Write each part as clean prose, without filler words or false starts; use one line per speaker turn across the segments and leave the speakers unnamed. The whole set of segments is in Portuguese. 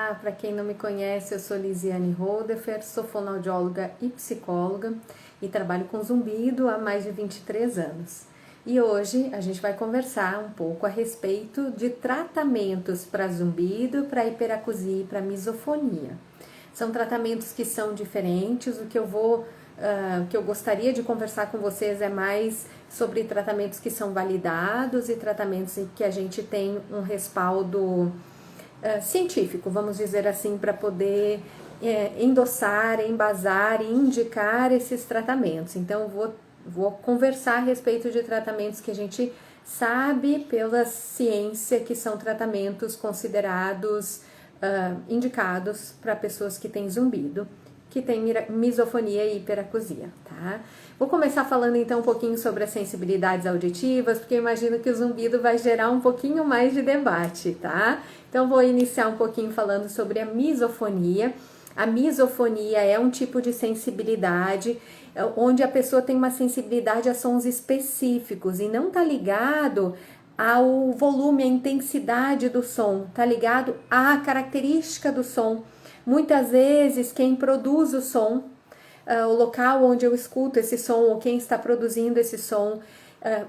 Olá, para quem não me conhece, eu sou Lisiane Rodefer, sou fonoaudióloga e psicóloga e trabalho com zumbido há mais de 23 anos. E hoje a gente vai conversar um pouco a respeito de tratamentos para zumbido, para hiperacusia e para misofonia. São tratamentos que são diferentes, o que eu gostaria de conversar com vocês é mais sobre tratamentos que são validados e tratamentos em que a gente tem um respaldo científico, vamos dizer assim, para poder endossar, embasar e indicar esses tratamentos. Então, vou conversar a respeito de tratamentos que a gente sabe pela ciência que são tratamentos considerados indicados para pessoas que têm zumbido, que têm misofonia e hiperacusia, tá? Vou começar falando então um pouquinho sobre as sensibilidades auditivas, porque eu imagino que o zumbido vai gerar um pouquinho mais de debate, tá? Então vou iniciar um pouquinho falando sobre a misofonia. A misofonia é um tipo de sensibilidade onde a pessoa tem uma sensibilidade a sons específicos e não tá ligado ao volume, à intensidade do som, tá ligado à característica do som. Muitas vezes quem produz o som, o local onde eu escuto esse som ou quem está produzindo esse som,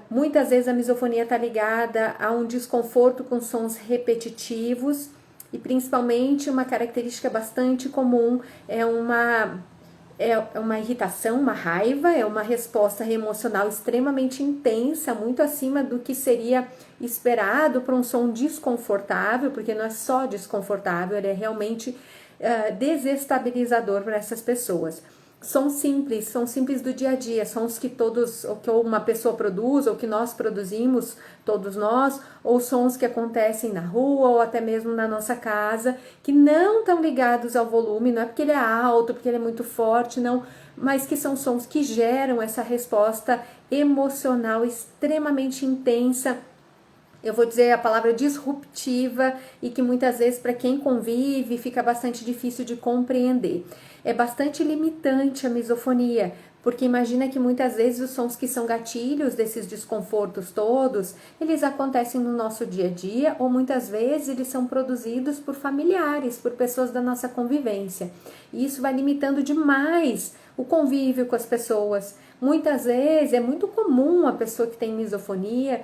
muitas vezes a misofonia está ligada a um desconforto com sons repetitivos e principalmente uma característica bastante comum é uma irritação, uma raiva, é uma resposta emocional extremamente intensa, muito acima do que seria esperado para um som desconfortável, porque não é só desconfortável, ele é realmente desestabilizador para essas pessoas. São simples do dia a dia, sons que que uma pessoa produz, ou que nós produzimos, todos nós, ou sons que acontecem na rua, ou até mesmo na nossa casa, que não estão ligados ao volume, não é porque ele é alto, porque ele é muito forte, não, mas que são sons que geram essa resposta emocional extremamente intensa. Eu vou dizer a palavra disruptiva e que muitas vezes para quem convive fica bastante difícil de compreender. É bastante limitante a misofonia, porque imagina que muitas vezes os sons que são gatilhos desses desconfortos todos, eles acontecem no nosso dia a dia ou muitas vezes eles são produzidos por familiares, por pessoas da nossa convivência. E isso vai limitando demais o convívio com as pessoas. Muitas vezes é muito comum a pessoa que tem misofonia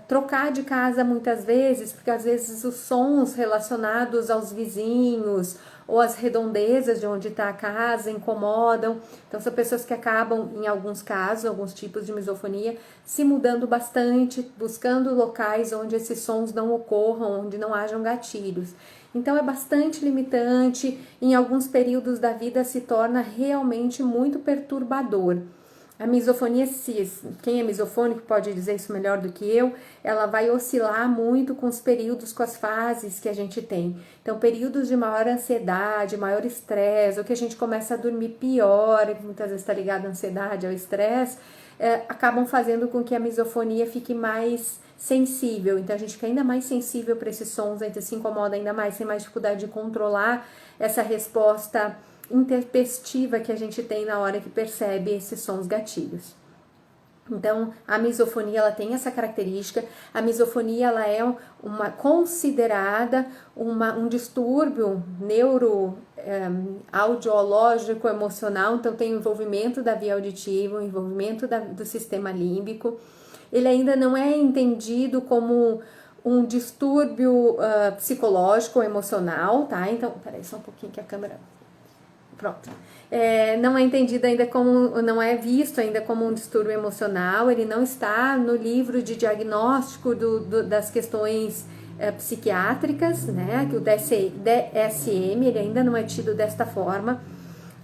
trocar de casa muitas vezes, porque às vezes os sons relacionados aos vizinhos ou as redondezas de onde está a casa incomodam. Então são pessoas que acabam, em alguns casos, alguns tipos de misofonia, se mudando bastante, buscando locais onde esses sons não ocorram, onde não hajam gatilhos. Então é bastante limitante, em alguns períodos da vida se torna realmente muito perturbador. A misofonia, quem é misofônico pode dizer isso melhor do que eu, ela vai oscilar muito com os períodos, com as fases que a gente tem. Então, períodos de maior ansiedade, maior estresse, ou que a gente começa a dormir pior, muitas vezes está ligado à ansiedade, ao estresse, acabam fazendo com que a misofonia fique mais sensível. Então, a gente fica ainda mais sensível para esses sons, a gente se incomoda ainda mais, tem mais dificuldade de controlar essa resposta intempestiva que a gente tem na hora que percebe esses sons gatilhos. Então, a misofonia ela tem essa característica. A misofonia ela é considerada um distúrbio audiológico emocional. Então, tem o envolvimento da via auditiva, o envolvimento do sistema límbico. Ele ainda não é entendido como um distúrbio psicológico ou emocional, tá? Então, peraí só um pouquinho que a câmera... Pronto. Não é entendido ainda como, não é visto ainda como um distúrbio emocional, ele não está no livro de diagnóstico das questões psiquiátricas, né? Que o DSM, ele ainda não é tido desta forma.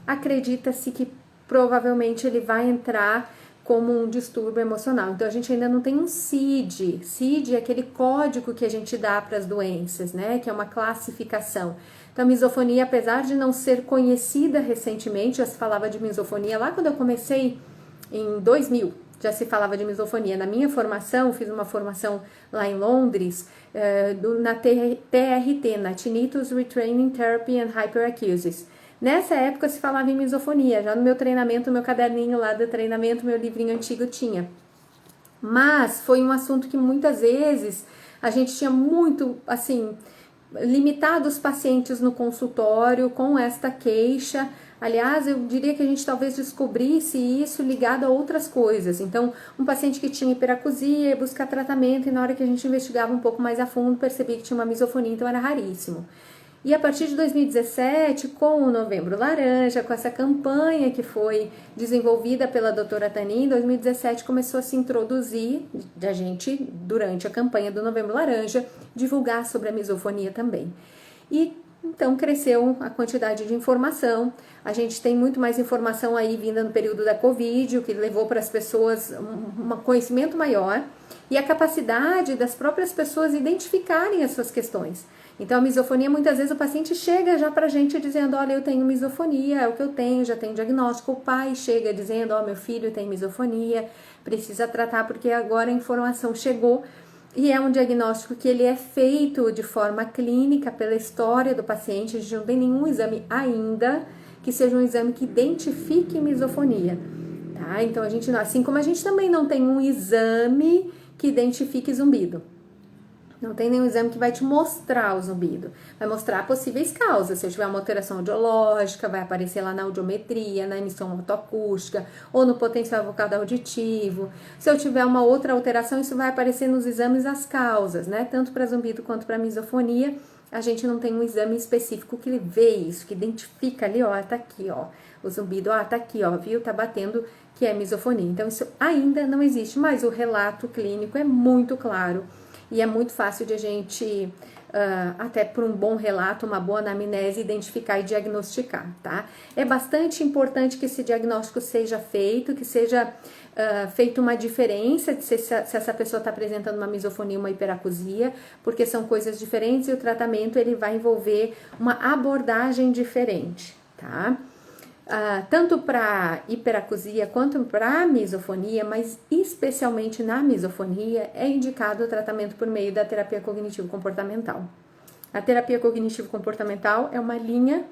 Acredita-se que provavelmente ele vai entrar como um distúrbio emocional. Então a gente ainda não tem um CID. CID é aquele código que a gente dá para as doenças, né? Que é uma classificação. Então, a misofonia, apesar de não ser conhecida recentemente, já se falava de misofonia lá quando eu comecei em 2000, já se falava de misofonia. Na minha formação, fiz uma formação lá em Londres, na TRT, na Tinnitus Retraining Therapy and Hyperacusis. Nessa época se falava em misofonia, já no meu treinamento, meu caderninho lá do treinamento, meu livrinho antigo tinha. Mas foi um assunto que muitas vezes a gente tinha muito, assim, limitados pacientes no consultório com esta queixa. Aliás, eu diria que a gente talvez descobrisse isso ligado a outras coisas. Então, um paciente que tinha hiperacusia ia buscar tratamento e na hora que a gente investigava um pouco mais a fundo, percebi que tinha uma misofonia, então era raríssimo. E a partir de 2017, com o Novembro Laranja, com essa campanha que foi desenvolvida pela doutora Tani, em 2017 começou a se introduzir, a gente, durante a campanha do Novembro Laranja, divulgar sobre a misofonia também. E então cresceu a quantidade de informação, a gente tem muito mais informação aí vinda no período da Covid, o que levou para as pessoas um conhecimento maior e a capacidade das próprias pessoas identificarem as suas questões. Então, a misofonia, muitas vezes o paciente chega já pra gente dizendo, olha, eu tenho misofonia, é o que eu tenho, já tenho diagnóstico. O pai chega dizendo, ó, meu filho tem misofonia, precisa tratar porque agora a informação chegou. E é um diagnóstico que ele é feito de forma clínica pela história do paciente. A gente não tem nenhum exame ainda que seja um exame que identifique misofonia, tá? Então, assim como a gente também não tem um exame que identifique zumbido. Não tem nenhum exame que vai te mostrar o zumbido. Vai mostrar possíveis causas. Se eu tiver uma alteração audiológica, vai aparecer lá na audiometria, na emissão otoacústica, ou no potencial vocal auditivo. Se eu tiver uma outra alteração, isso vai aparecer nos exames as causas, né? Tanto para zumbido quanto para misofonia. A gente não tem um exame específico que vê isso, que identifica ali, ó, tá aqui, ó. O zumbido, ó, tá aqui, ó, viu? Tá batendo, que é misofonia. Então, isso ainda não existe, mas o relato clínico é muito claro. E é muito fácil de a gente, até por um bom relato, uma boa anamnese, identificar e diagnosticar, tá? É bastante importante que esse diagnóstico seja feito, que seja feita uma diferença de se essa pessoa está apresentando uma misofonia ou uma hiperacusia, porque são coisas diferentes e o tratamento ele vai envolver uma abordagem diferente, tá? Tanto para hiperacusia quanto para misofonia, mas especialmente na misofonia, é indicado o tratamento por meio da terapia cognitivo-comportamental. A terapia cognitivo-comportamental é uma linha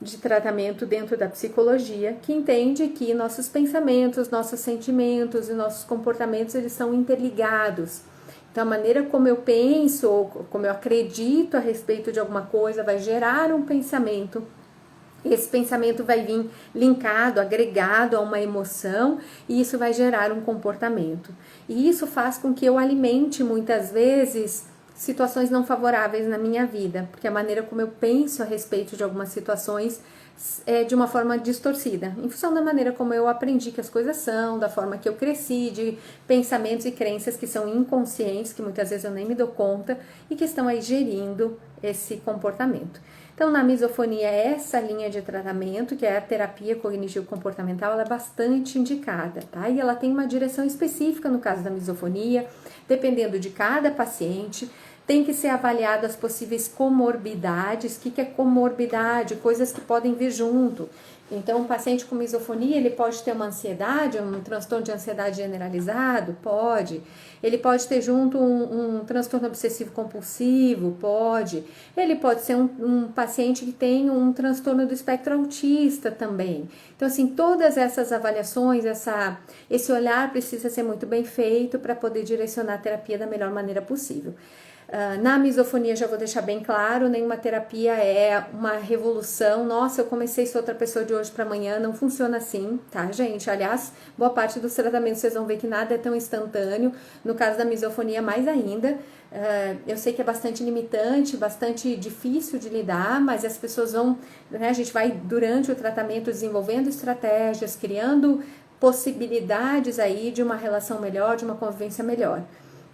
de tratamento dentro da psicologia que entende que nossos pensamentos, nossos sentimentos e nossos comportamentos eles são interligados. Então, a maneira como eu penso ou como eu acredito a respeito de alguma coisa vai gerar um pensamento. Esse pensamento vai vir linkado, agregado a uma emoção e isso vai gerar um comportamento. E isso faz com que eu alimente muitas vezes situações não favoráveis na minha vida, porque a maneira como eu penso a respeito de algumas situações é de uma forma distorcida, em função da maneira como eu aprendi que as coisas são, da forma que eu cresci, de pensamentos e crenças que são inconscientes, que muitas vezes eu nem me dou conta e que estão aí gerindo esse comportamento. Então, na misofonia, essa linha de tratamento, que é a terapia cognitivo-comportamental, ela é bastante indicada, tá? E ela tem uma direção específica no caso da misofonia, dependendo de cada paciente. Tem que ser avaliado as possíveis comorbidades. O que é comorbidade? Coisas que podem vir junto. Então, um paciente com misofonia, ele pode ter uma ansiedade, um transtorno de ansiedade generalizado? Pode. Ele pode ter junto um transtorno obsessivo-compulsivo? Pode. Ele pode ser um paciente que tem um transtorno do espectro autista também. Então, assim, todas essas avaliações, esse olhar precisa ser muito bem feito para poder direcionar a terapia da melhor maneira possível. Na misofonia, já vou deixar bem claro, nenhuma terapia é uma revolução. Nossa, eu comecei sou outra pessoa de hoje para amanhã, não funciona assim, tá, gente? Aliás, boa parte dos tratamentos vocês vão ver que nada é tão instantâneo. No caso da misofonia, mais ainda. Eu sei que é bastante limitante, bastante difícil de lidar, mas as pessoas vão, né, a gente vai durante o tratamento desenvolvendo estratégias, criando possibilidades aí de uma relação melhor, de uma convivência melhor.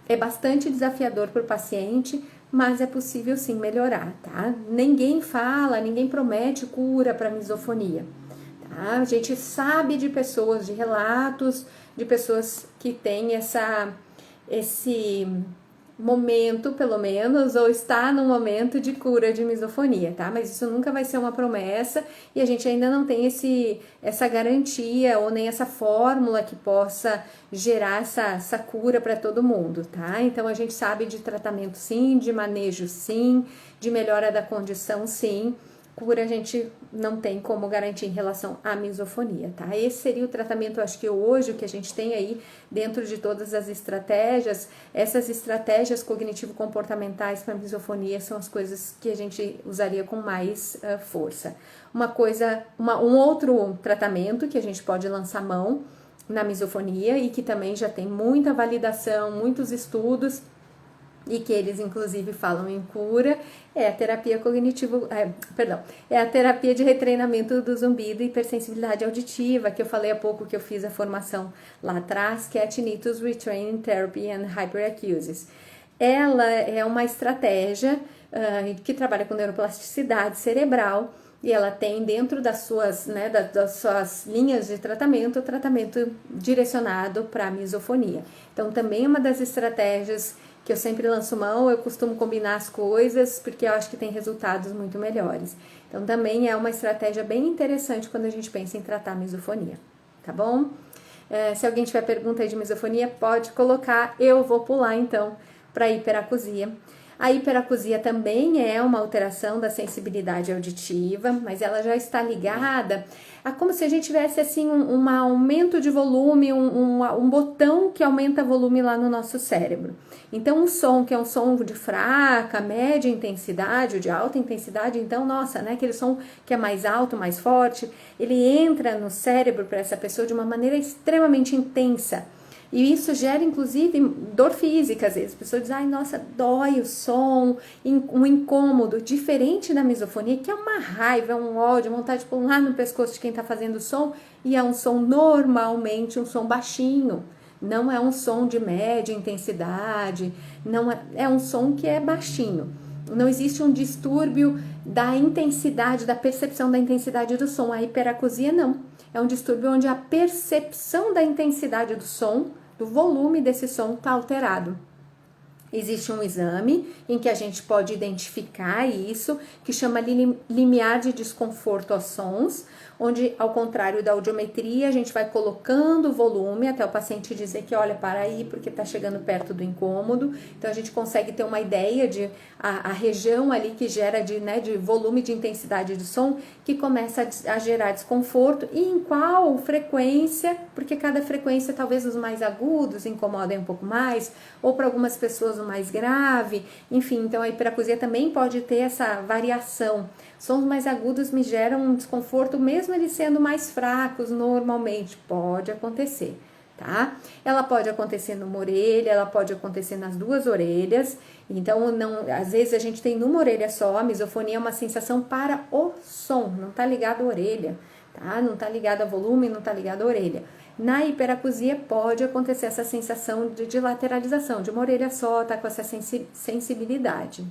É bastante desafiador para o paciente, mas é possível sim melhorar, tá? Ninguém fala, ninguém promete cura para misofonia, tá? A gente sabe de pessoas, de relatos, de pessoas que têm esse momento, pelo menos, ou está no momento de cura de misofonia, tá? Mas isso nunca vai ser uma promessa e a gente ainda não tem essa garantia ou nem essa fórmula que possa gerar essa cura para todo mundo, tá? Então, a gente sabe de tratamento sim, de manejo sim, de melhora da condição sim, cura a gente não tem como garantir em relação à misofonia, tá? Esse seria o tratamento, acho que hoje, o que a gente tem aí dentro de todas as estratégias. Essas estratégias cognitivo-comportamentais para misofonia são as coisas que a gente usaria com mais força. Um outro tratamento que a gente pode lançar mão na misofonia e que também já tem muita validação, muitos estudos, e que eles inclusive falam em cura, é a terapia é a terapia de retreinamento do zumbido e hipersensibilidade auditiva, que eu falei há pouco que eu fiz a formação lá atrás, que é a Tinnitus Retraining Therapy and Hyperacusis. Ela é uma estratégia que trabalha com neuroplasticidade cerebral, e ela tem dentro das suas linhas de tratamento, o tratamento direcionado para a misofonia. Então, também é uma das estratégias que eu sempre lanço mão, eu costumo combinar as coisas, porque eu acho que tem resultados muito melhores. Então, também é uma estratégia bem interessante quando a gente pensa em tratar a misofonia, tá bom? Se alguém tiver pergunta aí de misofonia, pode colocar, eu vou pular então para a hiperacusia. A hiperacusia também é uma alteração da sensibilidade auditiva, mas ela já está ligada a como se a gente tivesse assim um aumento de volume, um botão que aumenta volume lá no nosso cérebro. Então, um som que é um som de fraca, média intensidade ou de alta intensidade, então, nossa, né, aquele som que é mais alto, mais forte, ele entra no cérebro para essa pessoa de uma maneira extremamente intensa. E isso gera, inclusive, dor física, às vezes. A pessoa diz, ai, nossa, dói o som, um incômodo, diferente da misofonia, que é uma raiva, um ódio, vontade de pular no pescoço de quem está fazendo o som, e é um som normalmente, um som baixinho. Não é um som de média intensidade, não é um som que é baixinho. Não existe um distúrbio da intensidade, da percepção da intensidade do som. A hiperacusia, não. É um distúrbio onde a percepção da intensidade do som, do volume desse som, está alterado. Existe um exame em que a gente pode identificar isso, que chama limiar de desconforto aos sons, onde, ao contrário da audiometria, a gente vai colocando o volume até o paciente dizer que, olha, para aí, porque está chegando perto do incômodo. Então, a gente consegue ter uma ideia de a região ali que gera de volume de intensidade do som, que começa a gerar desconforto, e em qual frequência, porque cada frequência, talvez os mais agudos incomodem um pouco mais, ou para algumas pessoas o mais grave, enfim, então a hiperacusia também pode ter essa variação. Sons mais agudos me geram um desconforto, mesmo eles sendo mais fracos normalmente, pode acontecer, tá? Ela pode acontecer numa orelha, ela pode acontecer nas duas orelhas, então às vezes a gente tem numa orelha só, a misofonia é uma sensação para o som, não tá ligado à orelha, tá? Não tá ligado a volume, não tá ligado à orelha. Na hiperacusia pode acontecer essa sensação de lateralização, de uma orelha só, tá com essa sensibilidade.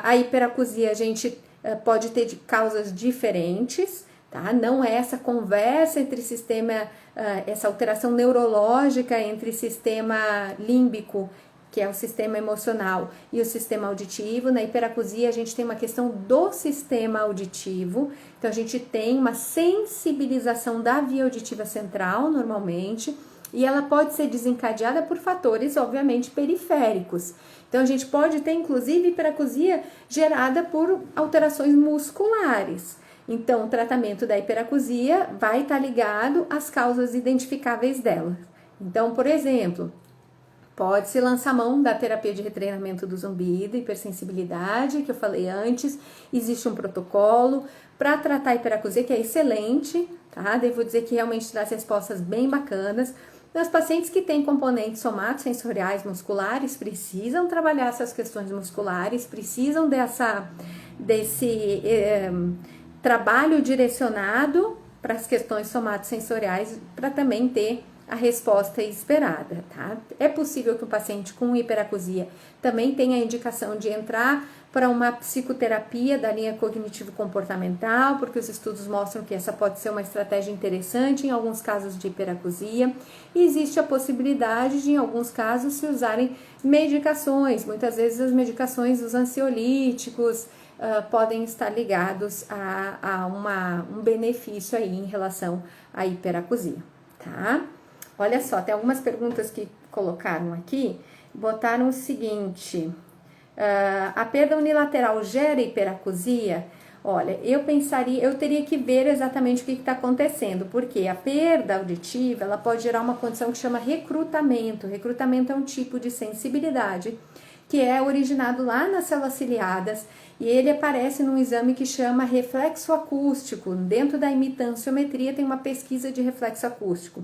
A hiperacusia a gente pode ter de causas diferentes, tá? Não é essa conversa entre sistema, essa alteração neurológica entre sistema límbico, que é o sistema emocional, e o sistema auditivo. Na hiperacusia a gente tem uma questão do sistema auditivo, então a gente tem uma sensibilização da via auditiva central normalmente, e ela pode ser desencadeada por fatores, obviamente, periféricos. Então a gente pode ter, inclusive, hiperacusia gerada por alterações musculares. Então o tratamento da hiperacusia vai estar ligado às causas identificáveis dela. Então, por exemplo, pode-se lançar mão da terapia de retreinamento do zumbido, hipersensibilidade, que eu falei antes. Existe um protocolo para tratar a hiperacusia que é excelente, tá? Devo dizer que realmente traz respostas bem bacanas. Os pacientes que têm componentes somatosensoriais musculares precisam trabalhar essas questões musculares, precisam desse trabalho direcionado para as questões somatosensoriais para também ter a resposta esperada, tá? É possível que o paciente com hiperacusia também tenha a indicação de entrar para uma psicoterapia da linha cognitivo-comportamental, porque os estudos mostram que essa pode ser uma estratégia interessante em alguns casos de hiperacusia. E existe a possibilidade de, em alguns casos, se usarem medicações. Muitas vezes as medicações, os ansiolíticos, podem estar ligados a um benefício aí em relação à hiperacusia, tá? Olha só, tem algumas perguntas que colocaram aqui, botaram o seguinte: a perda unilateral gera hiperacusia? Olha, eu teria que ver exatamente o que está acontecendo, porque a perda auditiva, ela pode gerar uma condição que chama recrutamento. Recrutamento é um tipo de sensibilidade que é originado lá nas células ciliadas e ele aparece num exame que chama reflexo acústico. Dentro da imitanciometria tem uma pesquisa de reflexo acústico.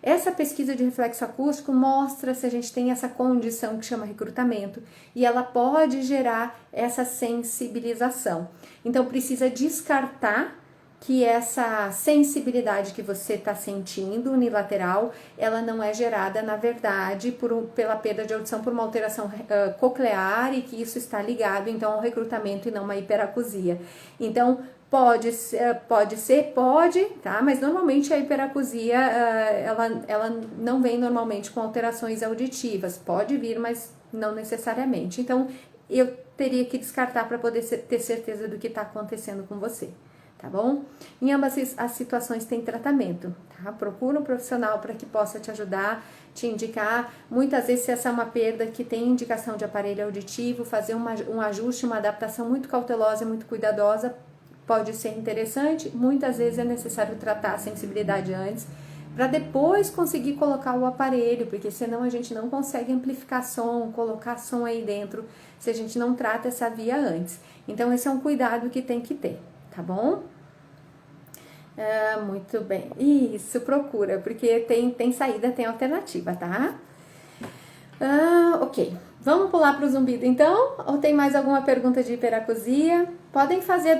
Essa pesquisa de reflexo acústico mostra se a gente tem essa condição que chama recrutamento e ela pode gerar essa sensibilização. Então precisa descartar que essa sensibilidade que você está sentindo unilateral, ela não é gerada, na verdade, pela perda de audição por uma alteração coclear e que isso está ligado, então, ao recrutamento e não uma hiperacusia. Então, pode, tá? Mas normalmente a hiperacusia, ela não vem normalmente com alterações auditivas. Pode vir, mas não necessariamente. Então, eu teria que descartar para poder ter certeza do que está acontecendo com você. Tá bom? Em ambas as situações tem tratamento, tá? Procura um profissional para que possa te ajudar, te indicar. Muitas vezes, se essa é uma perda que tem indicação de aparelho auditivo, fazer um ajuste, uma adaptação muito cautelosa e muito cuidadosa pode ser interessante. Muitas vezes é necessário tratar a sensibilidade antes, para depois conseguir colocar o aparelho, porque senão a gente não consegue amplificar som, colocar som aí dentro, se a gente não trata essa via antes. Então, esse é um cuidado que tem que ter. Tá bom? Muito bem. Isso, procura, porque tem saída, tem alternativa, tá? Ok. Vamos pular para o zumbido, então? Ou tem mais alguma pergunta de hiperacusia? Podem fazer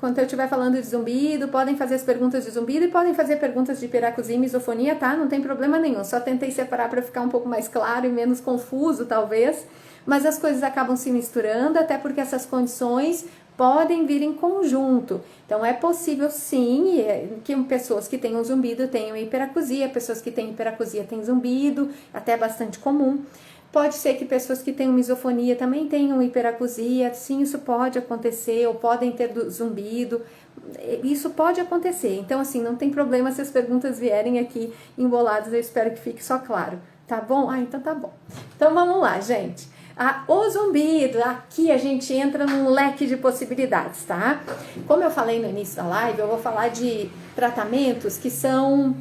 quando eu estiver falando de zumbido, podem fazer as perguntas de zumbido e podem fazer perguntas de hiperacusia e misofonia, tá? Não tem problema nenhum. Só tentei separar para ficar um pouco mais claro e menos confuso, talvez. Mas as coisas acabam se misturando, até porque essas condições podem vir em conjunto. Então, é possível sim que pessoas que tenham zumbido tenham hiperacusia, pessoas que têm hiperacusia têm zumbido, até bastante comum. Pode ser que pessoas que tenham misofonia também tenham hiperacusia, sim, isso pode acontecer, ou podem ter zumbido, isso pode acontecer. Então, assim, não tem problema se as perguntas vierem aqui emboladas, eu espero que fique só claro, tá bom? Então tá bom. Então, vamos lá, gente. O zumbido, aqui a gente entra num leque de possibilidades, tá? Como eu falei no início da live, eu vou falar de tratamentos que são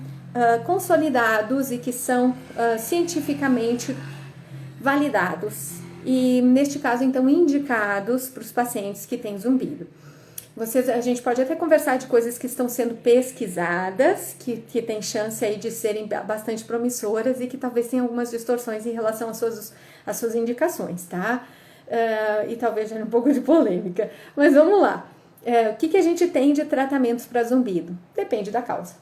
consolidados e que são cientificamente validados. E, neste caso, então, indicados para os pacientes que têm zumbido. A gente pode até conversar de coisas que estão sendo pesquisadas, que tem chance aí de serem bastante promissoras e que talvez tenham algumas distorções em relação às suas indicações, tá? E talvez gere um pouco de polêmica. Mas vamos lá. O que a gente tem de tratamentos para zumbido? Depende da causa.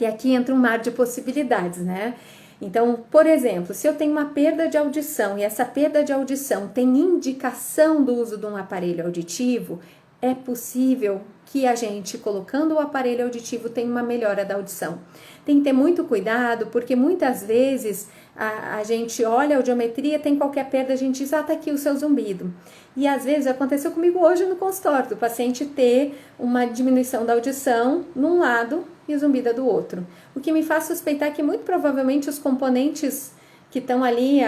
E aqui entra um mar de possibilidades, né? Então, por exemplo, se eu tenho uma perda de audição e essa perda de audição tem indicação do uso de um aparelho auditivo, é possível que a gente, colocando o aparelho auditivo, tenha uma melhora da audição. Tem que ter muito cuidado, porque muitas vezes a gente olha a audiometria, tem qualquer perda, a gente diz, tá aqui o seu zumbido. E às vezes aconteceu comigo hoje no consultório, do paciente ter uma diminuição da audição num lado e o zumbido do outro. O que me faz suspeitar que muito provavelmente os componentes que estão ali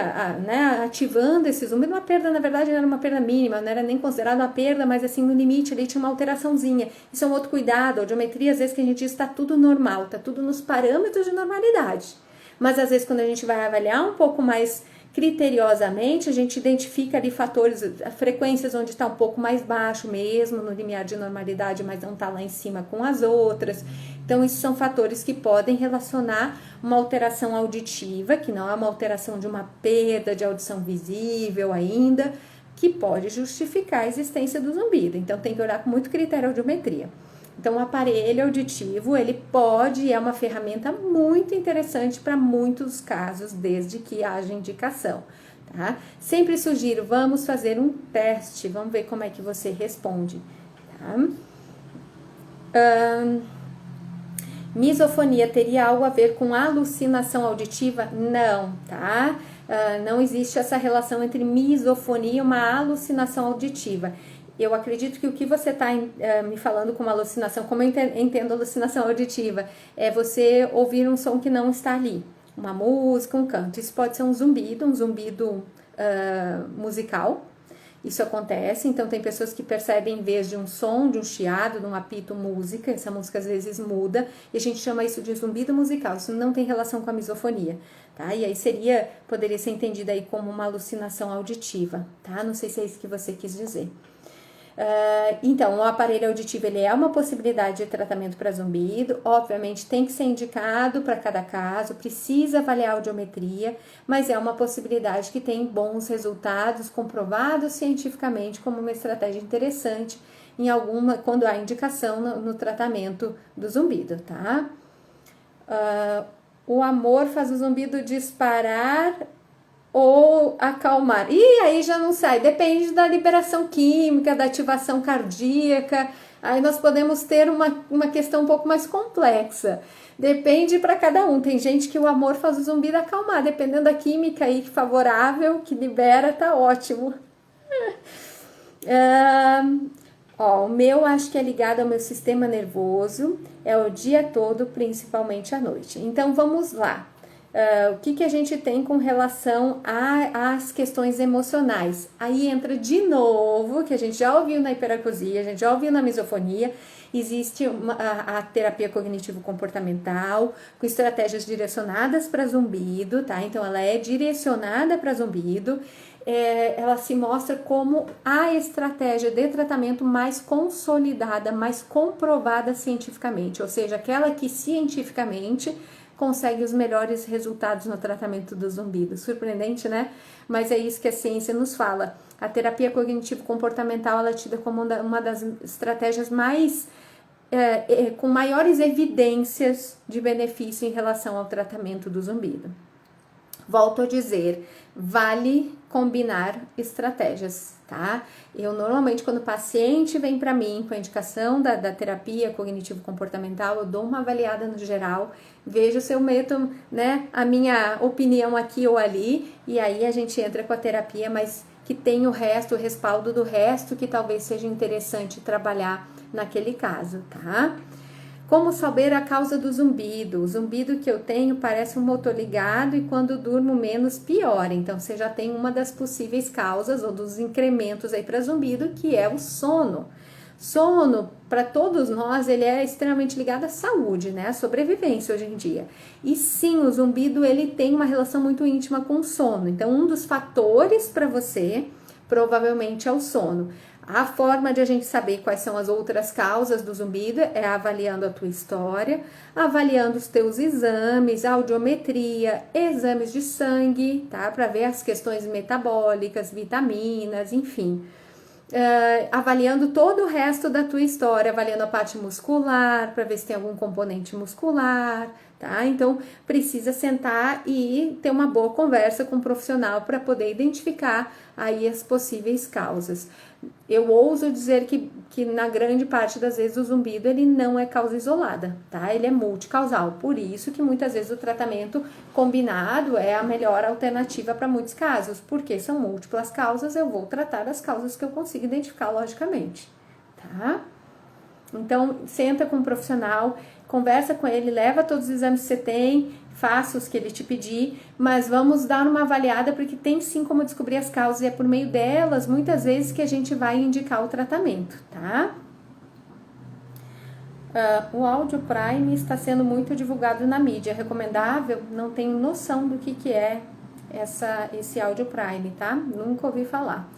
ativando esse zumbido, uma perda, na verdade, não era uma perda mínima, não era nem considerada uma perda, mas assim, no limite ali tinha uma alteraçãozinha. Isso é um outro cuidado, a audiometria, às vezes que a gente diz, está tudo normal, está tudo nos parâmetros de normalidade. Mas às vezes quando a gente vai avaliar um pouco mais criteriosamente, a gente identifica ali fatores, frequências onde está um pouco mais baixo mesmo, no limiar de normalidade, mas não está lá em cima com as outras. Então, isso são fatores que podem relacionar uma alteração auditiva, que não é uma alteração de uma perda de audição visível ainda, que pode justificar a existência do zumbido. Então, tem que olhar com muito critério a audiometria. Então, o aparelho auditivo, ele é uma ferramenta muito interessante para muitos casos, desde que haja indicação, tá? Sempre sugiro, vamos fazer um teste, vamos ver como é que você responde, tá? Misofonia teria algo a ver com alucinação auditiva? Não, tá? Não existe essa relação entre misofonia e uma alucinação auditiva. Eu acredito que o que você está me falando como alucinação, como eu entendo alucinação auditiva, é você ouvir um som que não está ali, uma música, um canto. Isso pode ser um zumbido musical, Isso acontece, então tem pessoas que percebem em vez de um som, de um chiado, de um apito, música, essa música às vezes muda, e a gente chama isso de zumbido musical, isso não tem relação com a misofonia, tá? E aí poderia ser entendido aí como uma alucinação auditiva, tá? Não sei se é isso que você quis dizer. Então, o aparelho auditivo ele é uma possibilidade de tratamento para zumbido, obviamente tem que ser indicado para cada caso, precisa avaliar a audiometria, mas é uma possibilidade que tem bons resultados, comprovados cientificamente como uma estratégia interessante quando há indicação no tratamento do zumbido, tá? O amor faz o zumbido disparar ou acalmar. E aí já não sai, depende da liberação química, da ativação cardíaca. Aí nós podemos ter uma questão um pouco mais complexa. Depende para cada um. Tem gente que o amor faz o zumbido acalmar, dependendo da química aí favorável que libera, tá ótimo. O meu acho que é ligado ao meu sistema nervoso, é o dia todo, principalmente à noite. Então vamos lá. O que a gente tem com relação às questões emocionais? Aí entra de novo, que a gente já ouviu na hiperacusia, a gente já ouviu na misofonia, existe a terapia cognitivo-comportamental, com estratégias direcionadas para zumbido, tá? Então ela é direcionada para zumbido, ela se mostra como a estratégia de tratamento mais consolidada, mais comprovada cientificamente, ou seja, aquela que cientificamente consegue os melhores resultados no tratamento do zumbido. Surpreendente, né? Mas é isso que a ciência nos fala. A terapia cognitivo-comportamental ela é tida como uma das estratégias com maiores evidências de benefício em relação ao tratamento do zumbido. Volto a dizer, vale combinar estratégias, tá? Eu normalmente, quando o paciente vem para mim com a indicação da terapia cognitivo-comportamental, eu dou uma avaliada no geral, vejo se eu meto, né, a minha opinião aqui ou ali, e aí a gente entra com a terapia, mas que tem o respaldo do resto, que talvez seja interessante trabalhar naquele caso, tá? Como saber a causa do zumbido? O zumbido que eu tenho parece um motor ligado e quando durmo menos piora. Então, você já tem uma das possíveis causas ou dos incrementos aí para zumbido, que é o sono. Sono, para todos nós, ele é extremamente ligado à saúde, né? À sobrevivência hoje em dia. E sim, o zumbido, ele tem uma relação muito íntima com o sono. Então, um dos fatores para você, provavelmente, é o sono. A forma de a gente saber quais são as outras causas do zumbido é avaliando a tua história, avaliando os teus exames, audiometria, exames de sangue, tá? Para ver as questões metabólicas, vitaminas, enfim. Avaliando todo o resto da tua história, avaliando a parte muscular, para ver se tem algum componente muscular, tá? Então, precisa sentar e ter uma boa conversa com um profissional para poder identificar aí as possíveis causas. Eu ouso dizer que na grande parte das vezes o zumbido ele não é causa isolada, tá? Ele é multicausal, por isso que muitas vezes o tratamento combinado é a melhor alternativa para muitos casos, porque são múltiplas causas, eu vou tratar as causas que eu consigo identificar logicamente, tá? Então, senta com um profissional, conversa com ele, leva todos os exames que você tem, faça os que ele te pedir, mas vamos dar uma avaliada porque tem sim como descobrir as causas e é por meio delas, muitas vezes, que a gente vai indicar o tratamento, tá? O Audio Prime está sendo muito divulgado na mídia, é recomendável? Não tenho noção do que é esse Audio Prime, tá? Nunca ouvi falar.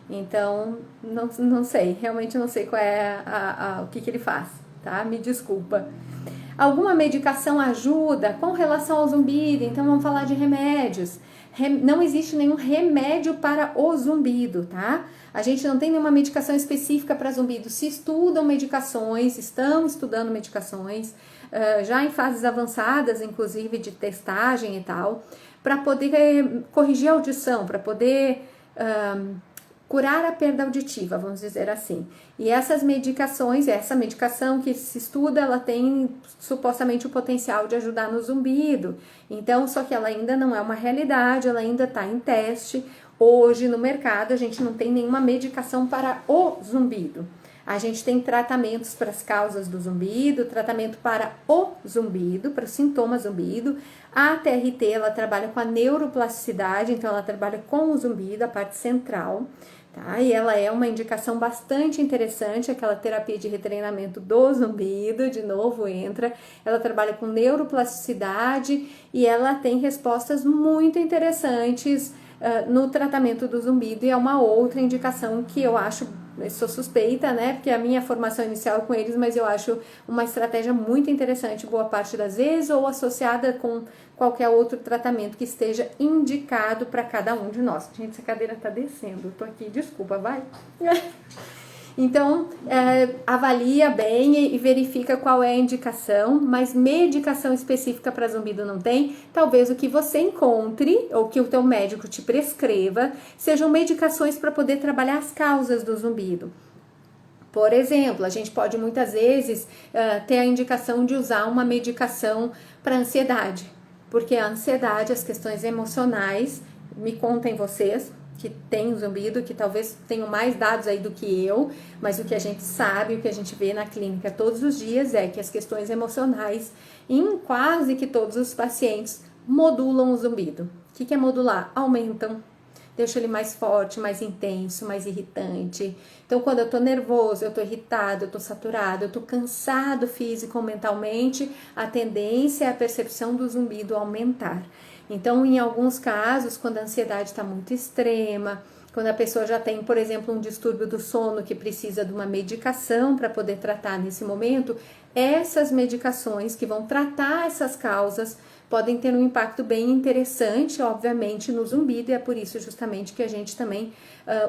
Então, não sei, realmente não sei qual é o que ele faz, tá? Me desculpa. Alguma medicação ajuda com relação ao zumbido? Então, vamos falar de remédios. Não existe nenhum remédio para o zumbido, tá? A gente não tem nenhuma medicação específica para zumbido. Se estudam medicações, estão estudando medicações, já em fases avançadas, inclusive de testagem e tal, para poder corrigir a audição, para poder curar a perda auditiva, vamos dizer assim. E essa medicação que se estuda, ela tem supostamente o potencial de ajudar no zumbido. Então, só que ela ainda não é uma realidade, ela ainda está em teste. Hoje no mercado a gente não tem nenhuma medicação para o zumbido. A gente tem tratamentos para as causas do zumbido, tratamento para o zumbido, para os sintomas zumbido. A TRT, ela trabalha com a neuroplasticidade, então ela trabalha com o zumbido, a parte central, tá? E ela é uma indicação bastante interessante, aquela terapia de retreinamento do zumbido, de novo entra, ela trabalha com neuroplasticidade e ela tem respostas muito interessantes no tratamento do zumbido, e é uma outra indicação que eu acho, eu sou suspeita, né, porque a minha formação inicial é com eles, mas eu acho uma estratégia muito interessante, boa parte das vezes, ou associada com qualquer outro tratamento que esteja indicado para cada um de nós. Gente, essa cadeira tá descendo, eu tô aqui, desculpa, vai. Então, avalia bem e verifica qual é a indicação, mas medicação específica para zumbido não tem. Talvez o que você encontre, ou que o teu médico te prescreva, sejam medicações para poder trabalhar as causas do zumbido. Por exemplo, a gente pode muitas vezes ter a indicação de usar uma medicação para ansiedade, porque a ansiedade, as questões emocionais, me contem vocês, que tem zumbido, que talvez tenham mais dados aí do que eu, mas o que a gente sabe, o que a gente vê na clínica todos os dias é que as questões emocionais, em quase que todos os pacientes, modulam o zumbido. O que é modular? Aumentam, deixa ele mais forte, mais intenso, mais irritante. Então, quando eu tô nervoso, eu tô irritado, eu tô saturado, eu tô cansado físico ou mentalmente, a tendência é a percepção do zumbido aumentar. Então, em alguns casos, quando a ansiedade está muito extrema, quando a pessoa já tem, por exemplo, um distúrbio do sono que precisa de uma medicação para poder tratar nesse momento, essas medicações que vão tratar essas causas podem ter um impacto bem interessante, obviamente, no zumbido, e é por isso justamente que a gente também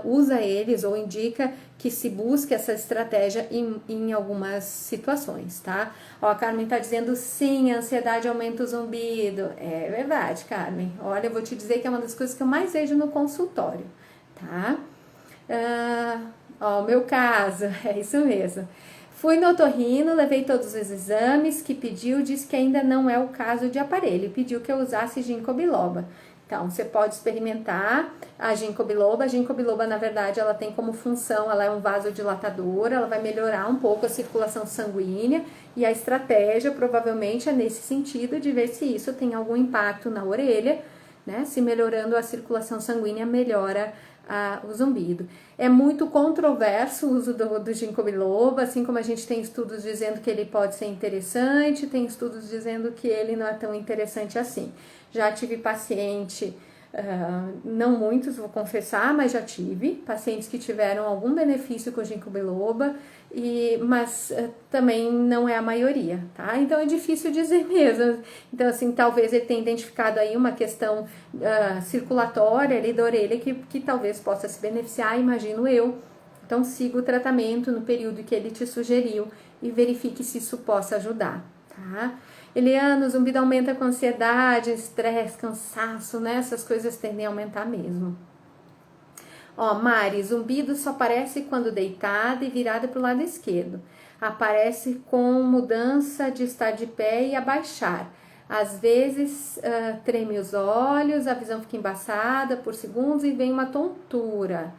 usa eles ou indica que se busque essa estratégia em algumas situações, tá? Ó, a Carmen tá dizendo sim, a ansiedade aumenta o zumbido. É verdade, Carmen. Olha, eu vou te dizer que é uma das coisas que eu mais vejo no consultório, tá? Ó, o meu caso, é isso mesmo. Fui no otorrino, levei todos os exames que pediu, disse que ainda não é o caso de aparelho, pediu que eu usasse ginkgo biloba. Então, você pode experimentar a ginkgo biloba. A ginkgo biloba, na verdade, ela tem como função, ela é um vasodilatador, ela vai melhorar um pouco a circulação sanguínea, e a estratégia provavelmente é nesse sentido de ver se isso tem algum impacto na orelha, né? Se melhorando a circulação sanguínea, melhora o zumbido. É muito controverso o uso do ginkgo biloba, assim como a gente tem estudos dizendo que ele pode ser interessante, tem estudos dizendo que ele não é tão interessante assim. Já tive paciente, não muitos, vou confessar, mas já tive pacientes que tiveram algum benefício com o ginkgo biloba, mas também não é a maioria, tá? Então é difícil dizer mesmo. Então, assim, talvez ele tenha identificado aí uma questão circulatória ali da orelha que talvez possa se beneficiar, imagino eu. Então, siga o tratamento no período que ele te sugeriu e verifique se isso possa ajudar, tá? Eliana, o zumbido aumenta com ansiedade, estresse, cansaço, né? Essas coisas tendem a aumentar mesmo. Ó, Mari, zumbido só aparece quando deitada e virada para o lado esquerdo. Aparece com mudança de estar de pé e abaixar. Às vezes treme os olhos, a visão fica embaçada por segundos e vem uma tontura.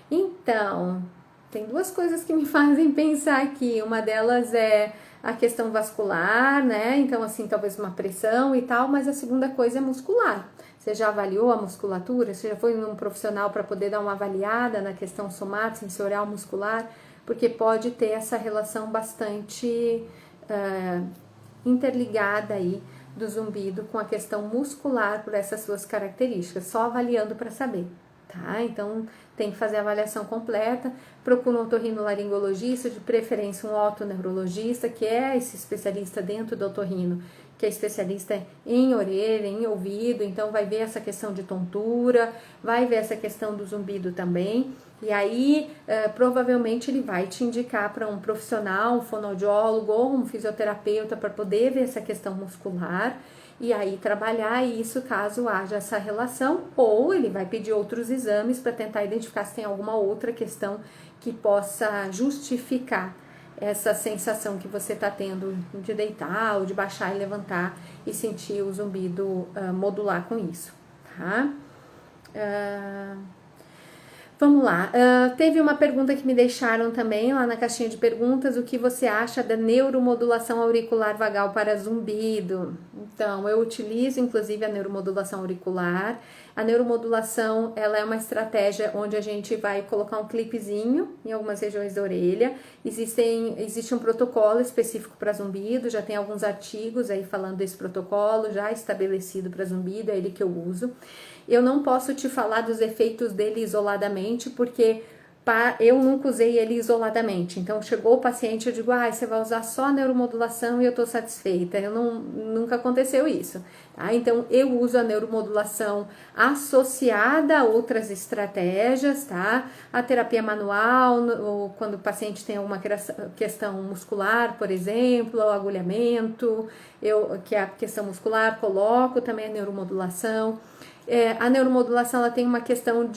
Então, tem duas coisas que me fazem pensar aqui. Uma delas é a questão vascular, né? Então, assim, talvez uma pressão e tal, mas a segunda coisa é muscular. Você já avaliou a musculatura? Você já foi num profissional para poder dar uma avaliada na questão somática, sensorial, muscular? Porque pode ter essa relação bastante interligada aí do zumbido com a questão muscular por essas suas características, só avaliando para saber, tá? Então, tem que fazer a avaliação completa, procura um otorrinolaringologista, de preferência um otoneurologista, que é esse especialista dentro do otorrino, que é especialista em orelha, em ouvido, então vai ver essa questão de tontura, vai ver essa questão do zumbido também, e aí provavelmente ele vai te indicar para um profissional, um fonoaudiólogo ou um fisioterapeuta para poder ver essa questão muscular, e aí trabalhar isso caso haja essa relação, ou ele vai pedir outros exames para tentar identificar se tem alguma outra questão que possa justificar essa sensação que você está tendo de deitar ou de baixar e levantar e sentir o zumbido modular com isso, tá? Vamos lá, teve uma pergunta que me deixaram também lá na caixinha de perguntas, o que você acha da neuromodulação auricular vagal para zumbido? Então, eu utilizo inclusive a neuromodulação auricular. A neuromodulação, ela é uma estratégia onde a gente vai colocar um clipezinho em algumas regiões da orelha. Existe um protocolo específico para zumbido, já tem alguns artigos aí falando desse protocolo já estabelecido para zumbido, é ele que eu uso. Eu não posso te falar dos efeitos dele isoladamente, porque eu nunca usei ele isoladamente. Então, chegou o paciente, eu digo, você vai usar só a neuromodulação e eu tô satisfeita. Nunca aconteceu isso, tá? Então, eu uso a neuromodulação associada a outras estratégias, tá? A terapia manual, ou quando o paciente tem alguma questão muscular, por exemplo, o agulhamento, que é a questão muscular, coloco também a neuromodulação. A neuromodulação, ela tem uma questão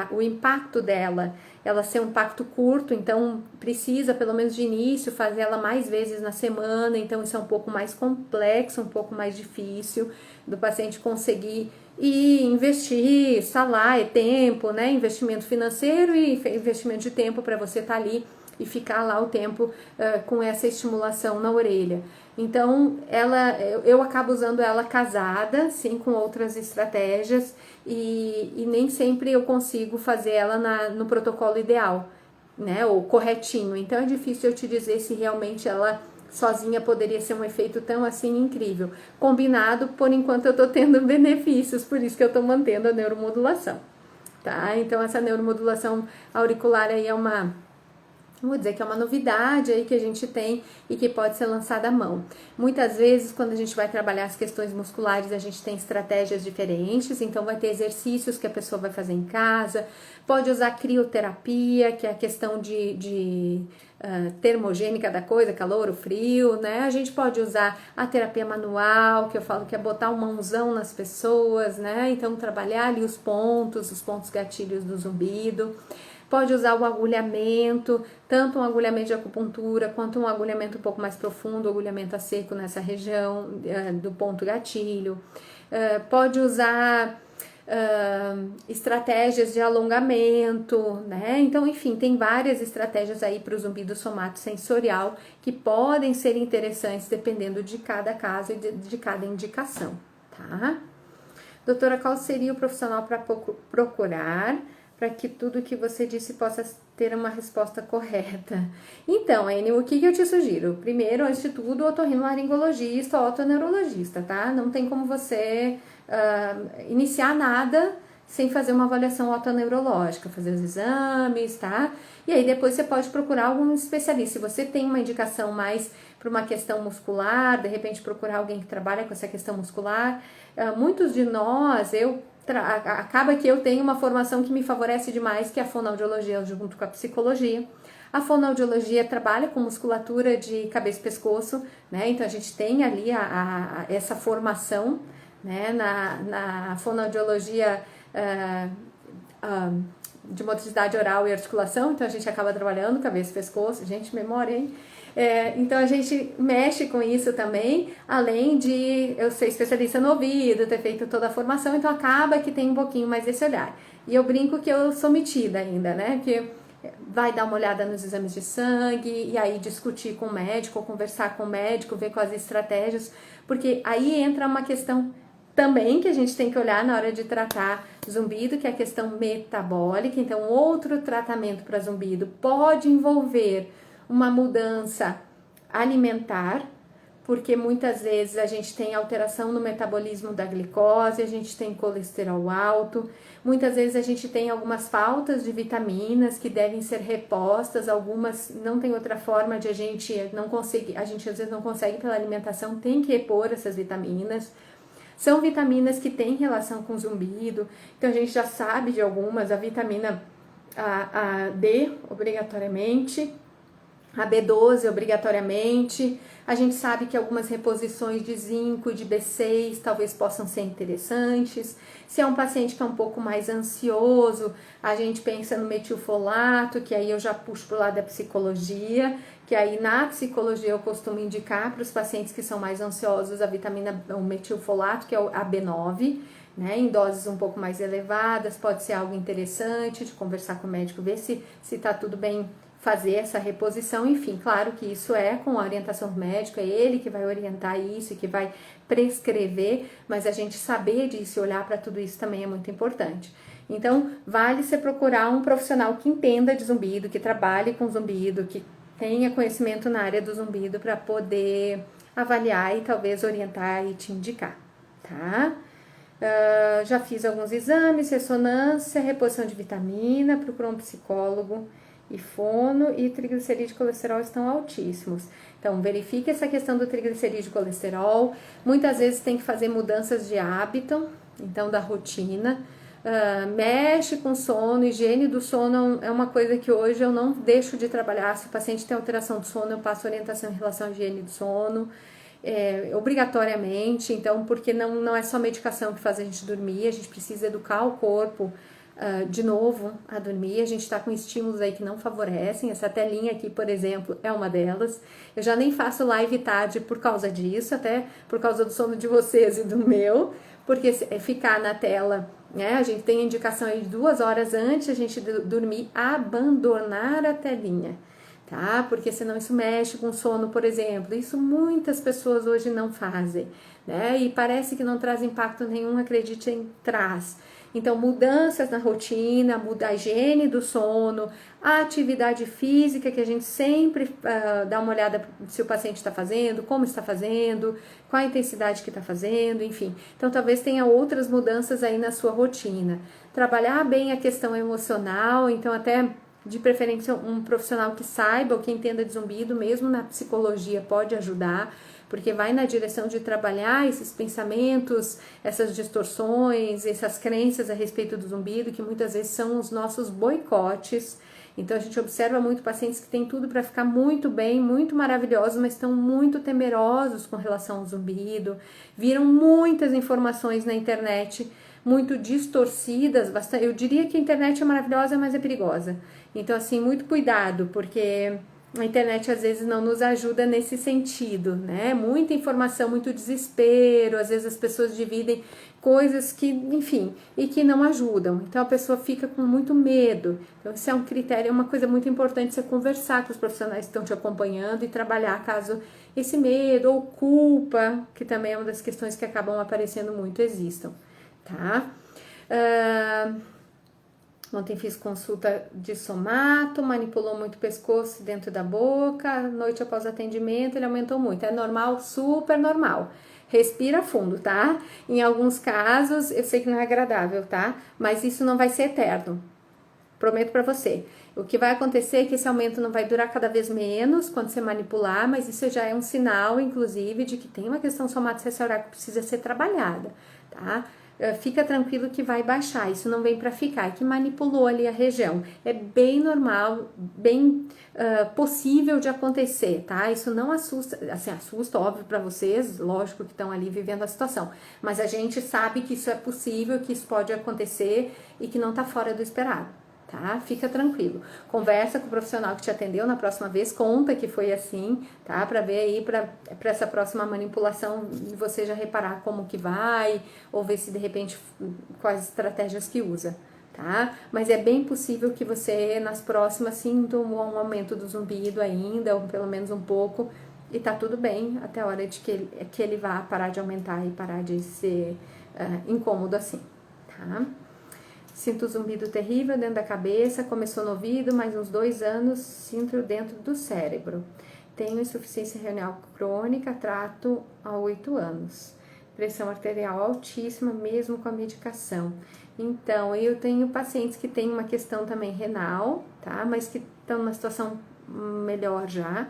o impacto dela, ela ser um impacto curto, então precisa, pelo menos de início, fazer ela mais vezes na semana, então isso é um pouco mais complexo, um pouco mais difícil do paciente conseguir e investir, salário, tempo, né, investimento financeiro e investimento de tempo para você estar ali e ficar lá o tempo com essa estimulação na orelha. Então, eu acabo usando ela casada, sim, com outras estratégias e nem sempre eu consigo fazer ela no protocolo ideal, né, ou corretinho. Então, é difícil eu te dizer se realmente ela sozinha poderia ser um efeito tão assim incrível. Combinado, por enquanto eu tô tendo benefícios, por isso que eu tô mantendo a neuromodulação, tá? Então, essa neuromodulação auricular aí vou dizer que é uma novidade aí que a gente tem e que pode ser lançada à mão. Muitas vezes, quando a gente vai trabalhar as questões musculares, a gente tem estratégias diferentes, então vai ter exercícios que a pessoa vai fazer em casa, pode usar crioterapia, que é a questão termogênica da coisa, calor ou frio, né? A gente pode usar a terapia manual, que eu falo que é botar um mãozão nas pessoas, né? Então, trabalhar ali os pontos gatilhos do zumbido. Pode usar o agulhamento, tanto um agulhamento de acupuntura, quanto um agulhamento um pouco mais profundo, agulhamento a seco nessa região do ponto gatilho. Pode usar estratégias de alongamento, né? Então, enfim, tem várias estratégias aí para o zumbido somatosensorial que podem ser interessantes dependendo de cada caso e de cada indicação, tá? Doutora, qual seria o profissional para procurar para que tudo que você disse possa ter uma resposta correta? Então, Anne, o que eu te sugiro? Primeiro, antes de tudo, otorrinolaringologista ou otoneurologista, tá? Não tem como você iniciar nada sem fazer uma avaliação otoneurológica, fazer os exames, tá? E aí depois você pode procurar algum especialista. Se você tem uma indicação mais para uma questão muscular, de repente procurar alguém que trabalha com essa questão muscular. Muitos de nós, acaba que eu tenho uma formação que me favorece demais, que é a fonoaudiologia junto com a psicologia. A fonoaudiologia trabalha com musculatura de cabeça e pescoço, né? Então a gente tem ali essa formação, né? Na fonoaudiologia de motricidade oral e articulação, então a gente acaba trabalhando cabeça e pescoço, gente, memória, hein? Então a gente mexe com isso também, além de eu ser especialista no ouvido, ter feito toda a formação, então acaba que tem um pouquinho mais desse olhar. E eu brinco que eu sou metida ainda, né? Que vai dar uma olhada nos exames de sangue e aí discutir com o médico, ou conversar com o médico, ver quais estratégias, porque aí entra uma questão também que a gente tem que olhar na hora de tratar zumbido, que é a questão metabólica. Então, outro tratamento para zumbido pode envolver uma mudança alimentar, porque muitas vezes a gente tem alteração no metabolismo da glicose, a gente tem colesterol alto, muitas vezes a gente tem algumas faltas de vitaminas que devem ser repostas, algumas não tem outra forma de a gente às vezes não consegue pela alimentação, tem que repor essas vitaminas. São vitaminas que têm relação com zumbido, então a gente já sabe de algumas, a vitamina a D, obrigatoriamente, a B12 obrigatoriamente. A gente sabe que algumas reposições de zinco, de B6 talvez possam ser interessantes. Se é um paciente que é um pouco mais ansioso, a gente pensa no metilfolato, que aí eu já puxo para o lado da psicologia, que aí na psicologia eu costumo indicar para os pacientes que são mais ansiosos o metilfolato, que é a B9, né, em doses um pouco mais elevadas, pode ser algo interessante de conversar com o médico, ver se está tudo bem fazer essa reposição, enfim, claro que isso é com a orientação do médico, é ele que vai orientar isso, que vai prescrever, mas a gente saber disso e olhar para tudo isso também é muito importante. Então, vale você procurar um profissional que entenda de zumbido, que trabalhe com zumbido, que tenha conhecimento na área do zumbido para poder avaliar e talvez orientar e te indicar, tá? Já fiz alguns exames, ressonância, reposição de vitamina, procurou um psicólogo e fono, e triglicerídeo e colesterol estão altíssimos. Então, verifique essa questão do triglicerídeo e colesterol. Muitas vezes tem que fazer mudanças de hábito, então da rotina. Mexe com sono, higiene do sono é uma coisa que hoje eu não deixo de trabalhar. Se o paciente tem alteração do sono, eu passo orientação em relação à higiene do sono. Obrigatoriamente, então, porque não é só medicação que faz a gente dormir, a gente precisa educar o corpo de novo a dormir. A gente está com estímulos aí que não favorecem. Essa telinha aqui, por exemplo, é uma delas. Eu já nem faço live tarde por causa disso, até por causa do sono de vocês e do meu, porque ficar na tela, né? A gente tem indicação aí de 2 horas antes a gente dormir, abandonar a telinha. Tá? Porque senão isso mexe com sono, por exemplo. Isso muitas pessoas hoje não fazem, né? E parece que não traz impacto nenhum, acreditem, traz. Então, mudanças na rotina, muda a higiene do sono, a atividade física, que a gente sempre dá uma olhada se o paciente está fazendo, como está fazendo, qual a intensidade que está fazendo, enfim. Então, talvez tenha outras mudanças aí na sua rotina. Trabalhar bem a questão emocional, então até de preferência um profissional que saiba ou que entenda de zumbido, mesmo na psicologia pode ajudar, porque vai na direção de trabalhar esses pensamentos, essas distorções, essas crenças a respeito do zumbido, que muitas vezes são os nossos boicotes. Então a gente observa muito pacientes que têm tudo para ficar muito bem, muito maravilhosos, mas estão muito temerosos com relação ao zumbido, viram muitas informações na internet muito distorcidas, bastante. Eu diria que a internet é maravilhosa, mas é perigosa. Então, assim, muito cuidado, porque a internet às vezes não nos ajuda nesse sentido, né? Muita informação, muito desespero, às vezes as pessoas dividem coisas que, enfim, e que não ajudam. Então a pessoa fica com muito medo. Então, isso é um critério, é uma coisa muito importante você conversar com os profissionais que estão te acompanhando e trabalhar caso esse medo ou culpa, que também é uma das questões que acabam aparecendo muito, existam, tá? Ontem fiz consulta de somato, manipulou muito o pescoço dentro da boca, noite após atendimento ele aumentou muito, é normal, super normal. Respira fundo, tá? Em alguns casos, eu sei que não é agradável, tá? Mas isso não vai ser eterno, prometo pra você. O que vai acontecer é que esse aumento não vai durar cada vez menos quando você manipular, mas isso já é um sinal, inclusive, de que tem uma questão somatosensorial que precisa ser trabalhada, tá? Fica tranquilo que vai baixar, isso não vem para ficar, é que manipulou ali a região. É bem normal, bem possível de acontecer, tá? Isso não assusta, assim, assusta, óbvio, para vocês, lógico que estão ali vivendo a situação, mas a gente sabe que isso é possível, que isso pode acontecer e que não tá fora do esperado. Tá? Fica tranquilo. Conversa com o profissional que te atendeu na próxima vez, conta que foi assim, tá? Para ver aí, para essa próxima manipulação, você já reparar como que vai, ou ver se de repente quais estratégias que usa, tá? Mas é bem possível que você nas próximas sinta um aumento do zumbido ainda, ou pelo menos um pouco, e tá tudo bem até a hora de que ele vá parar de aumentar e parar de ser incômodo assim, tá? Sinto zumbido terrível dentro da cabeça, começou no ouvido, mais uns 2 anos, sinto dentro do cérebro. Tenho insuficiência renal crônica, trato há 8 anos. Pressão arterial altíssima, mesmo com a medicação. Então, eu tenho pacientes que têm uma questão também renal, tá? Mas que estão numa situação melhor já.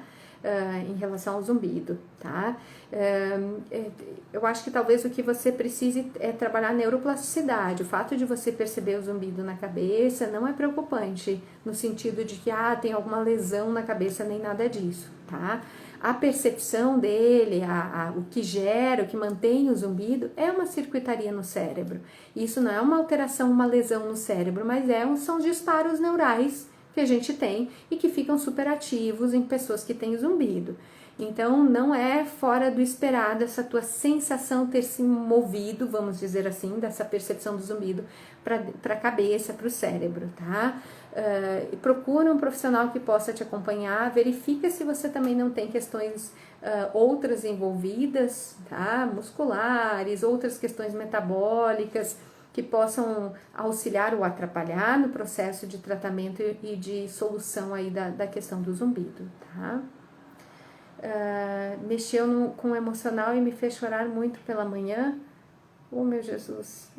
Em relação ao zumbido, tá? Eu acho que talvez o que você precise é trabalhar a neuroplasticidade. O fato de você perceber o zumbido na cabeça não é preocupante, no sentido de que tem alguma lesão na cabeça, nem nada disso, tá? A percepção dele, o que gera, o que mantém o zumbido, é uma circuitaria no cérebro. Isso não é uma alteração, uma lesão no cérebro, mas são disparos neurais que a gente tem e que ficam superativos em pessoas que têm zumbido. Então, não é fora do esperado essa tua sensação ter se movido, vamos dizer assim, dessa percepção do zumbido para a cabeça, para o cérebro, tá? Procura um profissional que possa te acompanhar, verifica se você também não tem questões outras envolvidas, tá? Musculares, outras questões metabólicas, que possam auxiliar ou atrapalhar no processo de tratamento e de solução aí da questão do zumbido, tá? Mexeu com o emocional e me fez chorar muito pela manhã. Oh, meu Jesus.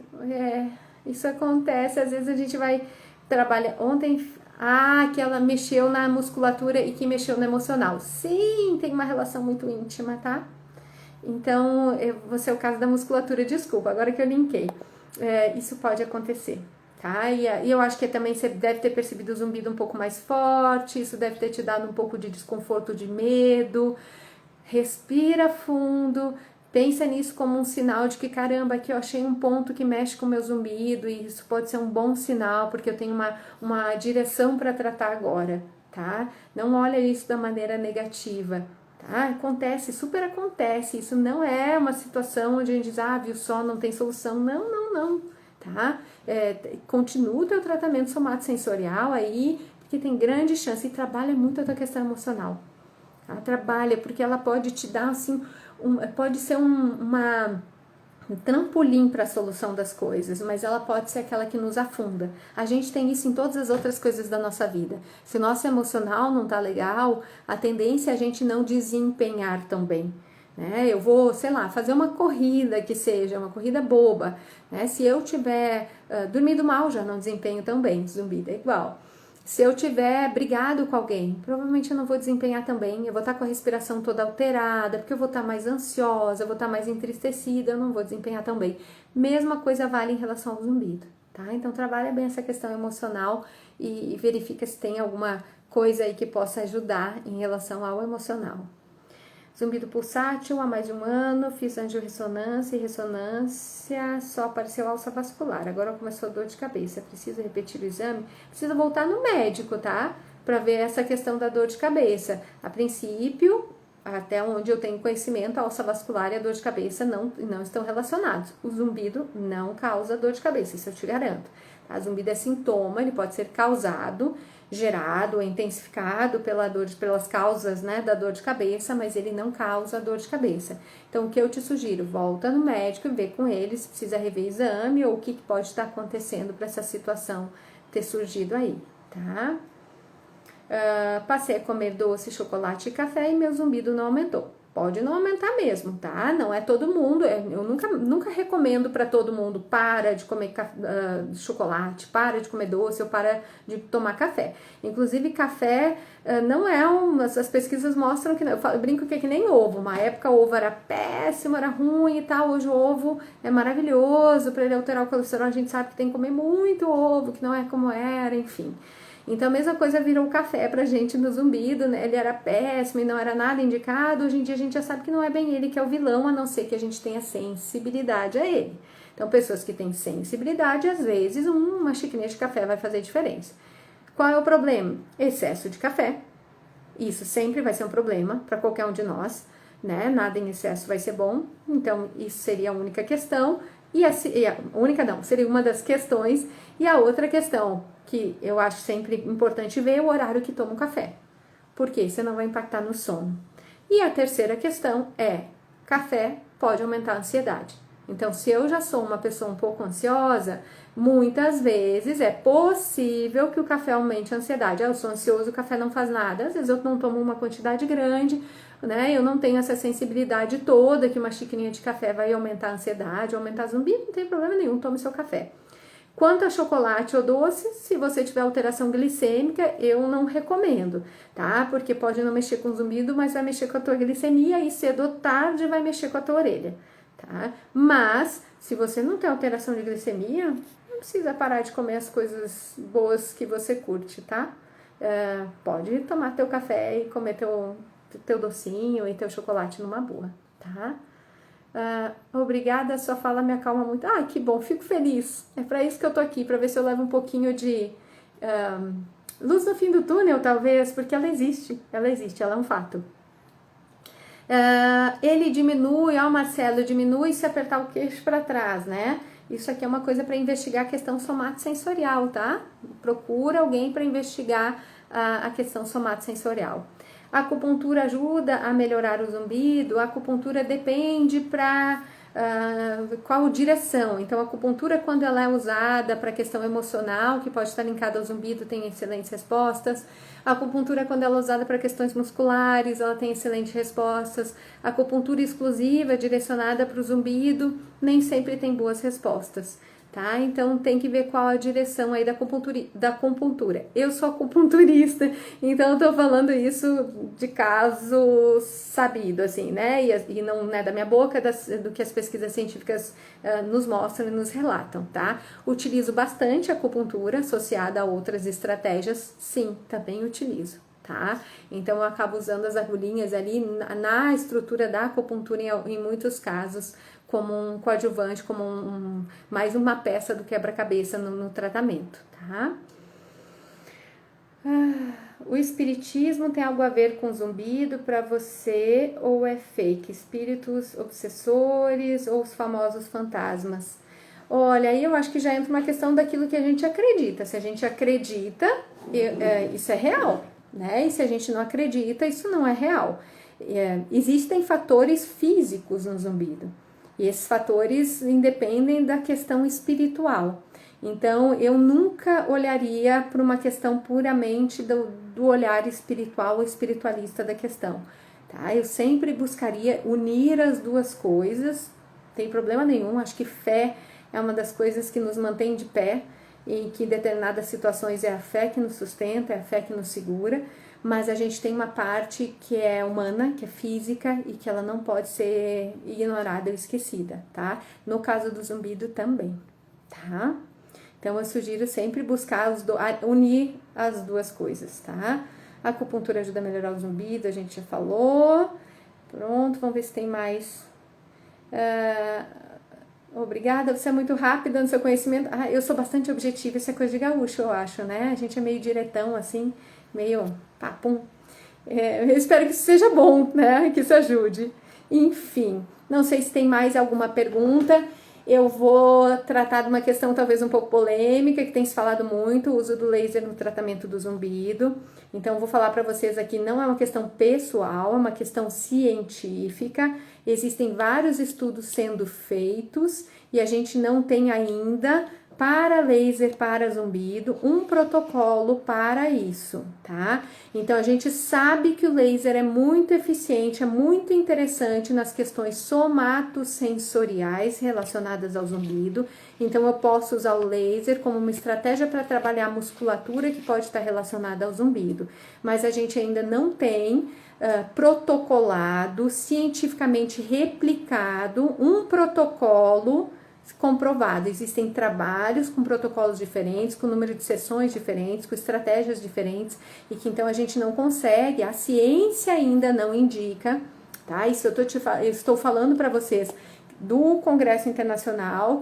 Isso acontece, às vezes a gente vai trabalhar. Ontem, que ela mexeu na musculatura e que mexeu no emocional. Sim, tem uma relação muito íntima, tá? Então, você é o caso da musculatura, desculpa, agora que eu linkei. Isso pode acontecer, tá? E eu acho que também você deve ter percebido o zumbido um pouco mais forte, isso deve ter te dado um pouco de desconforto, de medo. Respira fundo, pensa nisso como um sinal de que, caramba, aqui eu achei um ponto que mexe com o meu zumbido e isso pode ser um bom sinal, porque eu tenho uma direção para tratar agora, tá? Não olha isso da maneira negativa, tá? Acontece, super acontece, isso não é uma situação onde a gente diz, viu só, não tem solução, não, tá? Continua o teu tratamento somatosensorial aí, porque tem grande chance e trabalha muito a tua questão emocional. Ela trabalha porque ela pode te dar assim, pode ser um trampolim para a solução das coisas, mas ela pode ser aquela que nos afunda. A gente tem isso em todas as outras coisas da nossa vida. Se o nosso emocional não tá legal, a tendência é a gente não desempenhar tão bem. Né? Eu vou, sei lá, fazer uma corrida que seja, uma corrida boba. Né? Se eu tiver dormido mal, já não desempenho tão bem, zumbido é igual. Se eu tiver brigado com alguém, provavelmente eu não vou desempenhar também, eu vou estar com a respiração toda alterada, porque eu vou estar mais ansiosa, eu vou estar mais entristecida, eu não vou desempenhar tão bem. Mesma coisa vale em relação ao zumbido, tá? Então trabalha bem essa questão emocional e verifica se tem alguma coisa aí que possa ajudar em relação ao emocional. Zumbido pulsátil há mais de 1 ano, fiz angiorressonância e ressonância, só apareceu alça vascular. Agora começou dor de cabeça. Preciso repetir o exame? Precisa voltar no médico, tá? Para ver essa questão da dor de cabeça. A princípio, até onde eu tenho conhecimento, a alça vascular e a dor de cabeça não estão relacionados. O zumbido não causa dor de cabeça, isso eu te garanto. A zumbido é sintoma, ele pode ser causado, gerado ou intensificado pelas causas, né, da dor de cabeça, mas ele não causa dor de cabeça. Então, o que eu te sugiro? Volta no médico e vê com ele se precisa rever exame ou o que pode estar acontecendo para essa situação ter surgido aí, tá? Passei a comer doce, chocolate e café e meu zumbido não aumentou. Pode não aumentar mesmo, tá? Não é todo mundo, eu nunca recomendo para todo mundo, para de comer chocolate, para de comer doce ou para de tomar café. Inclusive, café não é as pesquisas mostram que, eu brinco que é que nem ovo, uma época o ovo era péssimo, era ruim e tal, hoje o ovo é maravilhoso, para ele alterar o colesterol, a gente sabe que tem que comer muito ovo, que não é como era, enfim. Então, a mesma coisa virou o café pra gente no zumbido, né? Ele era péssimo e não era nada indicado. Hoje em dia a gente já sabe que não é bem ele que é o vilão, a não ser que a gente tenha sensibilidade a ele. Então, pessoas que têm sensibilidade, às vezes, uma xicrinha de café vai fazer diferença. Qual é o problema? Excesso de café. Isso sempre vai ser um problema para qualquer um de nós, né? Nada em excesso vai ser bom. Então, isso seria a única questão. Seria uma das questões. E a outra questão, que eu acho sempre importante ver, é o horário que toma o café. Porque você não vai impactar no sono. E a terceira questão é, café pode aumentar a ansiedade. Então, se eu já sou uma pessoa um pouco ansiosa, muitas vezes é possível que o café aumente a ansiedade. Eu sou ansioso, o café não faz nada. Às vezes eu não tomo uma quantidade grande, né? Eu não tenho essa sensibilidade toda que uma xicrinha de café vai aumentar a ansiedade, aumentar zumbi, não tem problema nenhum, tome seu café. Quanto a chocolate ou doce, se você tiver alteração glicêmica, eu não recomendo, tá? Porque pode não mexer com zumbido, mas vai mexer com a tua glicemia e cedo ou tarde vai mexer com a tua orelha, tá? Mas, se você não tem alteração de glicemia, não precisa parar de comer as coisas boas que você curte, tá? Pode tomar teu café e comer teu docinho e teu chocolate numa boa, tá? Obrigada, sua fala me acalma muito. Que bom, fico feliz. É para isso que eu tô aqui, para ver se eu levo um pouquinho de luz no fim do túnel, talvez, porque ela existe, ela é um fato. Ele diminui, ó, Marcelo, diminui se apertar o queixo para trás, né? Isso aqui é uma coisa para investigar a questão somatosensorial, tá? Procura alguém para investigar a questão somatosensorial. A acupuntura ajuda a melhorar o zumbido, a acupuntura depende para qual direção. Então, a acupuntura, quando ela é usada para questão emocional, que pode estar linkada ao zumbido, tem excelentes respostas. A acupuntura, quando ela é usada para questões musculares, ela tem excelentes respostas. A acupuntura exclusiva, direcionada para o zumbido, nem sempre tem boas respostas. Tá? Então tem que ver qual a direção aí da acupuntura. Eu sou acupunturista, então eu tô falando isso de caso sabido, assim, né? E não é da minha boca, do que as pesquisas científicas nos mostram e nos relatam, tá? Utilizo bastante a acupuntura associada a outras estratégias, sim, também utilizo. Tá? Então eu acabo usando as agulhinhas ali na estrutura da acupuntura em muitos casos como um coadjuvante, como mais uma peça do quebra-cabeça no tratamento, tá? O espiritismo tem algo a ver com zumbido para você ou é fake? Espíritos obsessores ou os famosos fantasmas? Olha, aí eu acho que já entra uma questão daquilo que a gente acredita. Se a gente acredita, isso é real, né? E se a gente não acredita, isso não é real. Existem fatores físicos no zumbido. E esses fatores independem da questão espiritual. Então, eu nunca olharia para uma questão puramente do olhar espiritual ou espiritualista da questão. Tá? Eu sempre buscaria unir as duas coisas, não tem problema nenhum. Acho que fé é uma das coisas que nos mantém de pé, e que em determinadas situações é a fé que nos sustenta, é a fé que nos segura. Mas a gente tem uma parte que é humana, que é física e que ela não pode ser ignorada ou esquecida, tá? No caso do zumbido também, tá? Então eu sugiro sempre buscar unir as duas coisas, tá? A acupuntura ajuda a melhorar o zumbido, a gente já falou. Pronto, vamos ver se tem mais. Obrigada, você é muito rápida no seu conhecimento. Eu sou bastante objetiva, isso é coisa de gaúcho, eu acho, né? A gente é meio diretão, assim, meio papum. Eu espero que isso seja bom, né? Que isso ajude. Enfim, não sei se tem mais alguma pergunta. Eu vou tratar de uma questão talvez um pouco polêmica, que tem se falado muito, o uso do laser no tratamento do zumbido. Então, eu vou falar para vocês aqui, não é uma questão pessoal, é uma questão científica. Existem vários estudos sendo feitos e a gente não tem ainda para laser para zumbido um protocolo para isso, tá? Então a gente sabe que o laser é muito eficiente, é muito interessante nas questões somatosensoriais relacionadas ao zumbido. Então eu posso usar o laser como uma estratégia para trabalhar a musculatura que pode estar relacionada ao zumbido, mas a gente ainda não tem protocolado, cientificamente replicado um protocolo comprovado. Existem trabalhos com protocolos diferentes, com número de sessões diferentes, com estratégias diferentes, e que então a gente não consegue, a ciência ainda não indica, tá? Isso eu estou falando para vocês do Congresso Internacional,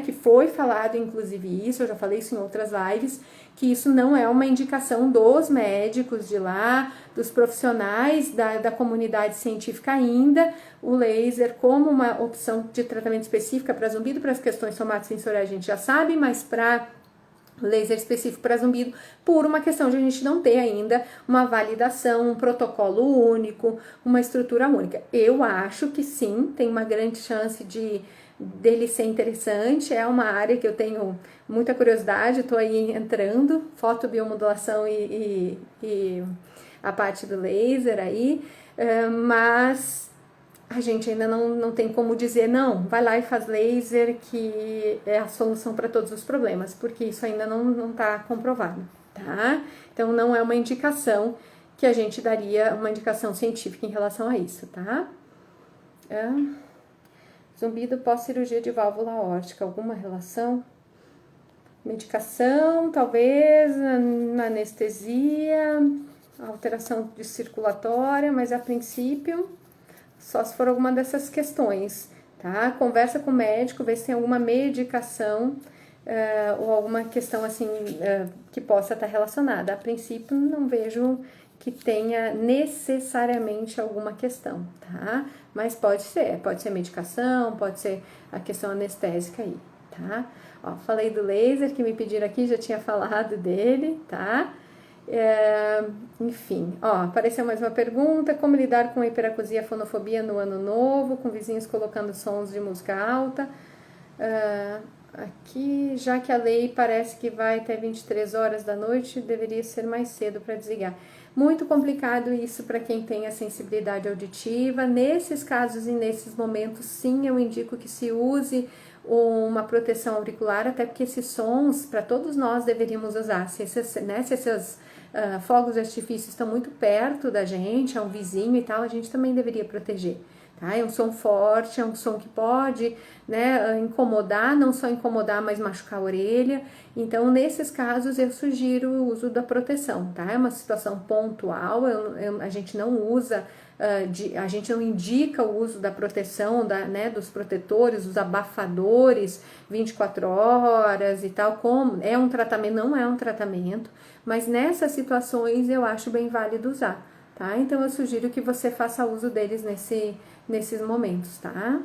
que foi falado inclusive isso, eu já falei isso em outras lives, que isso não é uma indicação dos médicos de lá, dos profissionais da comunidade científica ainda, o laser como uma opção de tratamento específica para zumbido, para as questões somatosensoriais a gente já sabe, mas para laser específico para zumbido, por uma questão de a gente não ter ainda uma validação, um protocolo único, uma estrutura única. Eu acho que sim, tem uma grande chance dele ser interessante, é uma área que eu tenho muita curiosidade, estou aí entrando, fotobiomodulação e a parte do laser aí, mas a gente ainda não tem como dizer, não, vai lá e faz laser que é a solução para todos os problemas, porque isso ainda não está comprovado, tá? Então, não é uma indicação que a gente daria, uma indicação científica em relação a isso, tá? Zumbido pós-cirurgia de válvula aórtica, alguma relação? Medicação, talvez, na anestesia, alteração de circulatória, mas a princípio só se for alguma dessas questões, tá? Conversa com o médico, vê se tem alguma medicação ou alguma questão assim que possa estar relacionada. A princípio, não vejo que tenha necessariamente alguma questão, tá? Mas pode ser medicação, pode ser a questão anestésica aí, tá? Ó, falei do laser que me pediram aqui, já tinha falado dele, tá? Enfim, ó, apareceu mais uma pergunta: como lidar com a hiperacusia e fonofobia no ano novo, com vizinhos colocando sons de música alta? Aqui, já que a lei parece que vai até 23 horas da noite, deveria ser mais cedo para desligar. Muito complicado isso para quem tem a sensibilidade auditiva. Nesses casos e nesses momentos, sim, eu indico que se use uma proteção auricular, até porque esses sons, para todos nós, deveríamos usar. Se esses fogos de artifício estão muito perto da gente, é um vizinho e tal, a gente também deveria proteger. Tá? É um som forte, é um som que pode, né, incomodar, não só incomodar, mas machucar a orelha. Então, nesses casos, eu sugiro o uso da proteção, tá? É uma situação pontual, a gente não usa, a gente não indica o uso da proteção, né, dos protetores, os abafadores 24 horas e tal, como é um tratamento, não é um tratamento, mas nessas situações eu acho bem válido usar, tá? Então, eu sugiro que você faça uso deles nesses momentos, tá?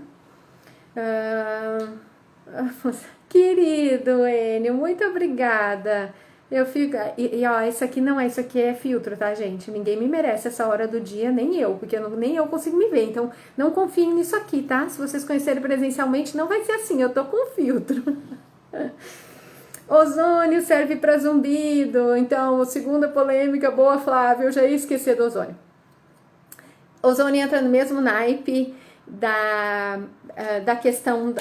Querido Enio, muito obrigada. Eu fico. Ó, isso aqui é filtro, tá, gente? Ninguém me merece essa hora do dia, nem eu, porque nem eu consigo me ver. Então, não confiem nisso aqui, tá? Se vocês conhecerem presencialmente, não vai ser assim, eu tô com filtro. Ozônio serve para zumbido. Então, segunda polêmica, boa, Flávia, eu já ia esquecer do ozônio. Ozônio entra no mesmo naipe da questão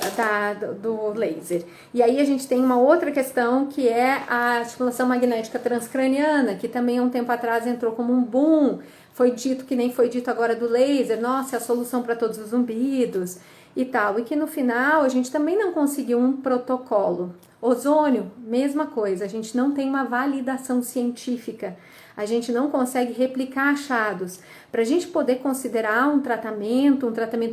do laser. E aí a gente tem uma outra questão que é a estimulação magnética transcraniana, que também há um tempo atrás entrou como um boom. Foi dito que nem foi dito agora do laser, nossa, é a solução para todos os zumbidos e tal. E que no final a gente também não conseguiu um protocolo. Ozônio, mesma coisa, a gente não tem uma validação científica. A gente não consegue replicar achados. Para a gente poder considerar um tratamento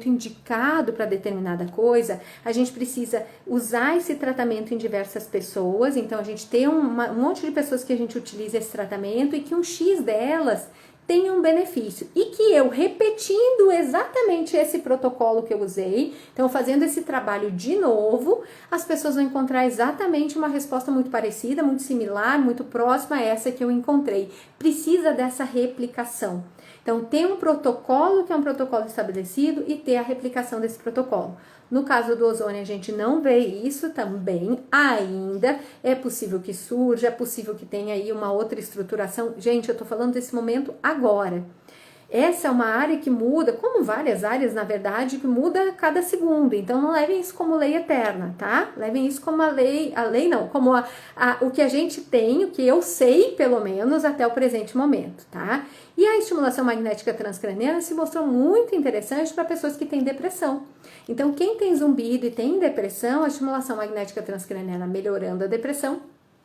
indicado para determinada coisa, a gente precisa usar esse tratamento em diversas pessoas. Então, a gente tem um monte de pessoas que a gente utiliza esse tratamento e que um X delas tem um benefício. E que eu, repetindo exatamente esse protocolo que eu usei, então fazendo esse trabalho de novo, as pessoas vão encontrar exatamente uma resposta muito parecida, muito similar, muito próxima a essa que eu encontrei. Precisa dessa replicação. Então, ter um protocolo que é um protocolo estabelecido e ter a replicação desse protocolo. No caso do ozônio, a gente não vê isso também ainda. É possível que surja, é possível que tenha aí uma outra estruturação. Gente, eu tô falando desse momento agora. Essa é uma área que muda, como várias áreas, na verdade, que muda a cada segundo. Então, não levem isso como lei eterna, tá? Levem isso como como o que a gente tem, o que eu sei, pelo menos, até o presente momento, tá? E a estimulação magnética transcraniana se mostrou muito interessante para pessoas que têm depressão. Então, quem tem zumbido e tem depressão, a estimulação magnética transcraniana melhorando a depressão,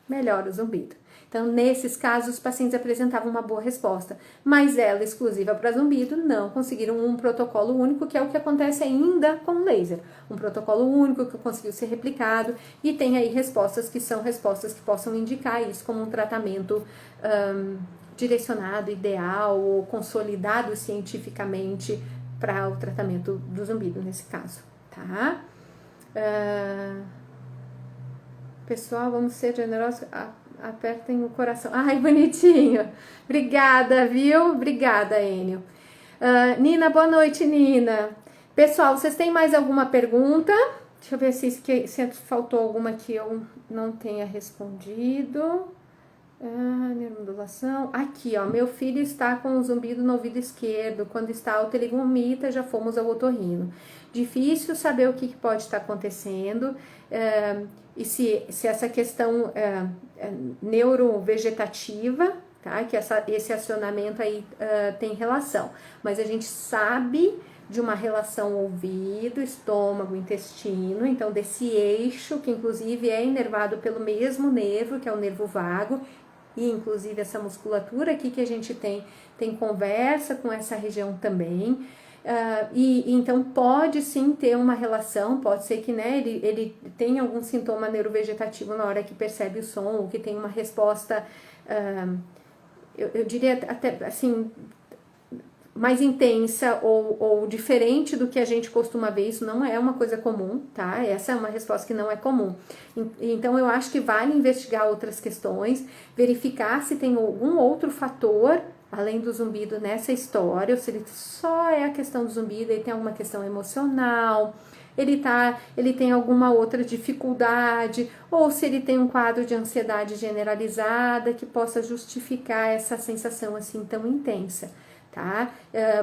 melhora o zumbido. Então, nesses casos, os pacientes apresentavam uma boa resposta, mas ela exclusiva para zumbido não conseguiram um protocolo único, que é o que acontece ainda com o laser. Um protocolo único que conseguiu ser replicado e tem aí respostas que são respostas que possam indicar isso como um tratamento direcionado, ideal ou consolidado cientificamente para o tratamento do zumbido nesse caso, tá? Pessoal, vamos ser generosos. Apertem o coração. Ai, bonitinho. Obrigada, viu? Obrigada, Enio. Nina, boa noite, Nina. Pessoal, vocês têm mais alguma pergunta? Deixa eu ver se faltou alguma que eu não tenha respondido. Neuromodulação. Aqui, ó. Meu filho está com um zumbido no ouvido esquerdo. Quando está alto, ele vomita. Já fomos ao otorrino. Difícil saber o que pode estar acontecendo. E se essa questão neurovegetativa, tá? Que esse acionamento aí tem relação. Mas a gente sabe de uma relação ouvido, estômago, intestino, então desse eixo, que inclusive é inervado pelo mesmo nervo, que é o nervo vago, e inclusive essa musculatura aqui que a gente tem conversa com essa região também. Então pode sim ter uma relação, pode ser que, né, ele tenha algum sintoma neurovegetativo na hora que percebe o som, ou que tem uma resposta eu diria até assim, mais intensa ou diferente do que a gente costuma ver, isso não é uma coisa comum, tá? Essa é uma resposta que não é comum. Então, eu acho que vale investigar outras questões, verificar se tem algum outro fator, além do zumbido, nessa história, ou se ele só é a questão do zumbido, ele tem alguma questão emocional, ele tem alguma outra dificuldade, ou se ele tem um quadro de ansiedade generalizada que possa justificar essa sensação assim tão intensa. Tá?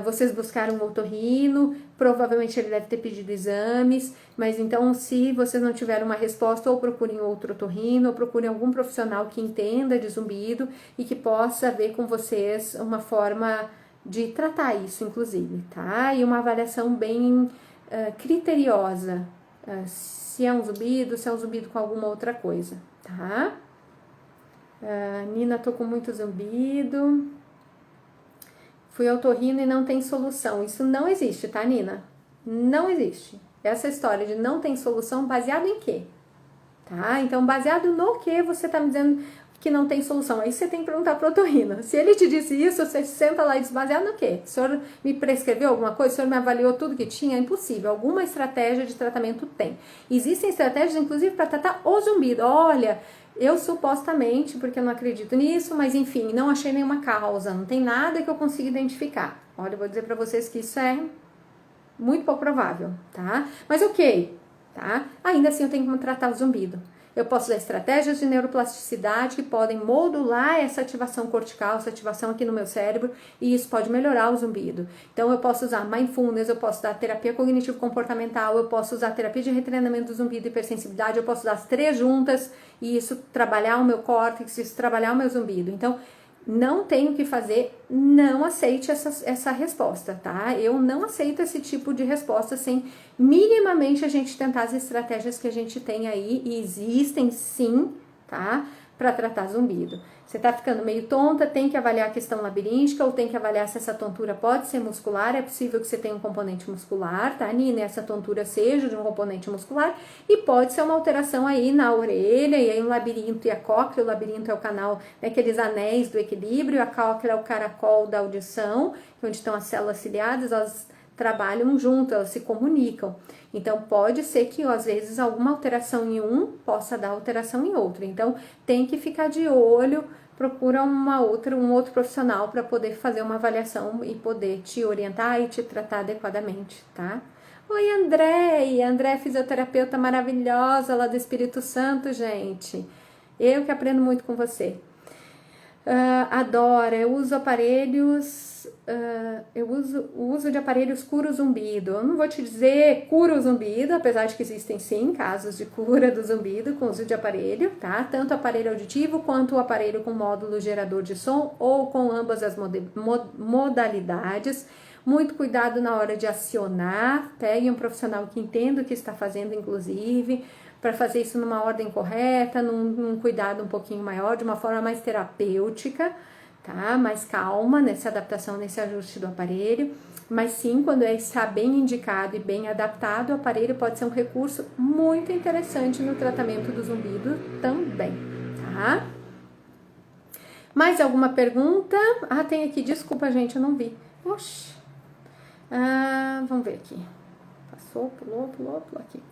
Vocês buscaram um otorrino, provavelmente ele deve ter pedido exames, mas então se vocês não tiveram uma resposta, ou procurem outro otorrino, ou procurem algum profissional que entenda de zumbido e que possa ver com vocês uma forma de tratar isso, inclusive, tá? E uma avaliação bem criteriosa, se é um zumbido com alguma outra coisa, tá? Nina, tô com muito zumbido. Fui ao otorrino e não tem solução. Isso não existe, tá, Nina? Não existe. Essa história de não tem solução, baseado em quê? Tá? Então, baseado no que você tá me dizendo que não tem solução? Aí você tem que perguntar pro otorrino. Se ele te disse isso, você senta lá e diz, baseado no quê? O senhor me prescreveu alguma coisa? O senhor me avaliou tudo que tinha? É impossível. Alguma estratégia de tratamento tem. Existem estratégias, inclusive, para tratar o zumbido. Olha, eu supostamente, porque eu não acredito nisso, mas enfim, não achei nenhuma causa, não tem nada que eu consiga identificar. Olha, eu vou dizer para vocês que isso é muito pouco provável, tá? Mas ok, tá? Ainda assim eu tenho que tratar o zumbido. Eu posso usar estratégias de neuroplasticidade que podem modular essa ativação cortical, essa ativação aqui no meu cérebro, e isso pode melhorar o zumbido. Então, eu posso usar mindfulness, eu posso usar terapia cognitivo-comportamental, eu posso usar terapia de retreinamento do zumbido e hipersensibilidade, eu posso usar as três juntas, e isso trabalhar o meu córtex, isso trabalhar o meu zumbido. Então, não tenho o que fazer, não aceite essa resposta, tá? Eu não aceito esse tipo de resposta sem minimamente a gente tentar as estratégias que a gente tem aí, e existem sim, tá? Para tratar zumbido. Você tá ficando meio tonta, tem que avaliar a questão labiríntica, ou tem que avaliar se essa tontura pode ser muscular. É possível que você tenha um componente muscular, tá, Nina? Essa tontura seja de um componente muscular, e pode ser uma alteração aí na orelha, e aí o labirinto e a cóclea. O labirinto é o canal, né, aqueles anéis do equilíbrio, a cóclea é o caracol da audição, onde estão as células ciliadas, elas trabalham junto, elas se comunicam. Então, pode ser que, às vezes, alguma alteração em um possa dar alteração em outro. Então, tem que ficar de olho, procura um outro profissional para poder fazer uma avaliação e poder te orientar e te tratar adequadamente, tá? Oi, André é fisioterapeuta maravilhosa lá do Espírito Santo, gente. Eu que aprendo muito com você. Adora, eu uso aparelhos, o uso de aparelhos cura o zumbido. Eu não vou te dizer cura o zumbido, apesar de que existem sim casos de cura do zumbido com uso de aparelho, tá? Tanto aparelho auditivo quanto o aparelho com módulo gerador de som, ou com ambas as modalidades. Muito cuidado na hora de acionar, pegue um profissional que entenda o que está fazendo, inclusive, para fazer isso numa ordem correta, num cuidado um pouquinho maior, de uma forma mais terapêutica, tá? Mais calma nessa adaptação, nesse ajuste do aparelho. Mas sim, quando está bem indicado e bem adaptado, o aparelho pode ser um recurso muito interessante no tratamento do zumbido também, tá? Mais alguma pergunta? Tem aqui, desculpa, gente, eu não vi. Oxi. Vamos ver aqui. Passou, pulou aqui.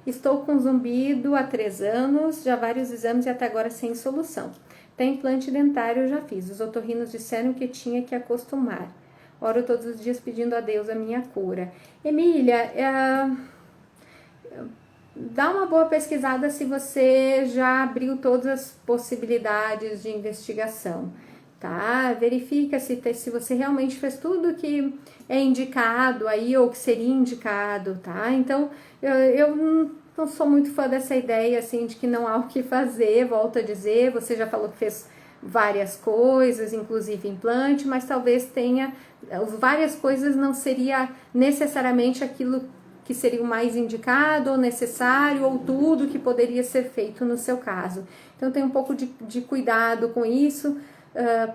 Estou com zumbido há 3 anos, já vários exames e até agora sem solução. Tem implante dentário, eu já fiz. Os otorrinos disseram que tinha que acostumar. Oro todos os dias pedindo a Deus a minha cura. Emília, dá uma boa pesquisada se você já abriu todas as possibilidades de investigação, tá? Verifica se você realmente fez tudo que é indicado aí, ou que seria indicado, tá? Então, eu não sou muito fã dessa ideia, assim, de que não há o que fazer, volto a dizer. Você já falou que fez várias coisas, inclusive implante, mas talvez tenha, várias coisas não seria necessariamente aquilo que seria o mais indicado ou necessário, ou tudo que poderia ser feito no seu caso. Então, tem um pouco de cuidado com isso,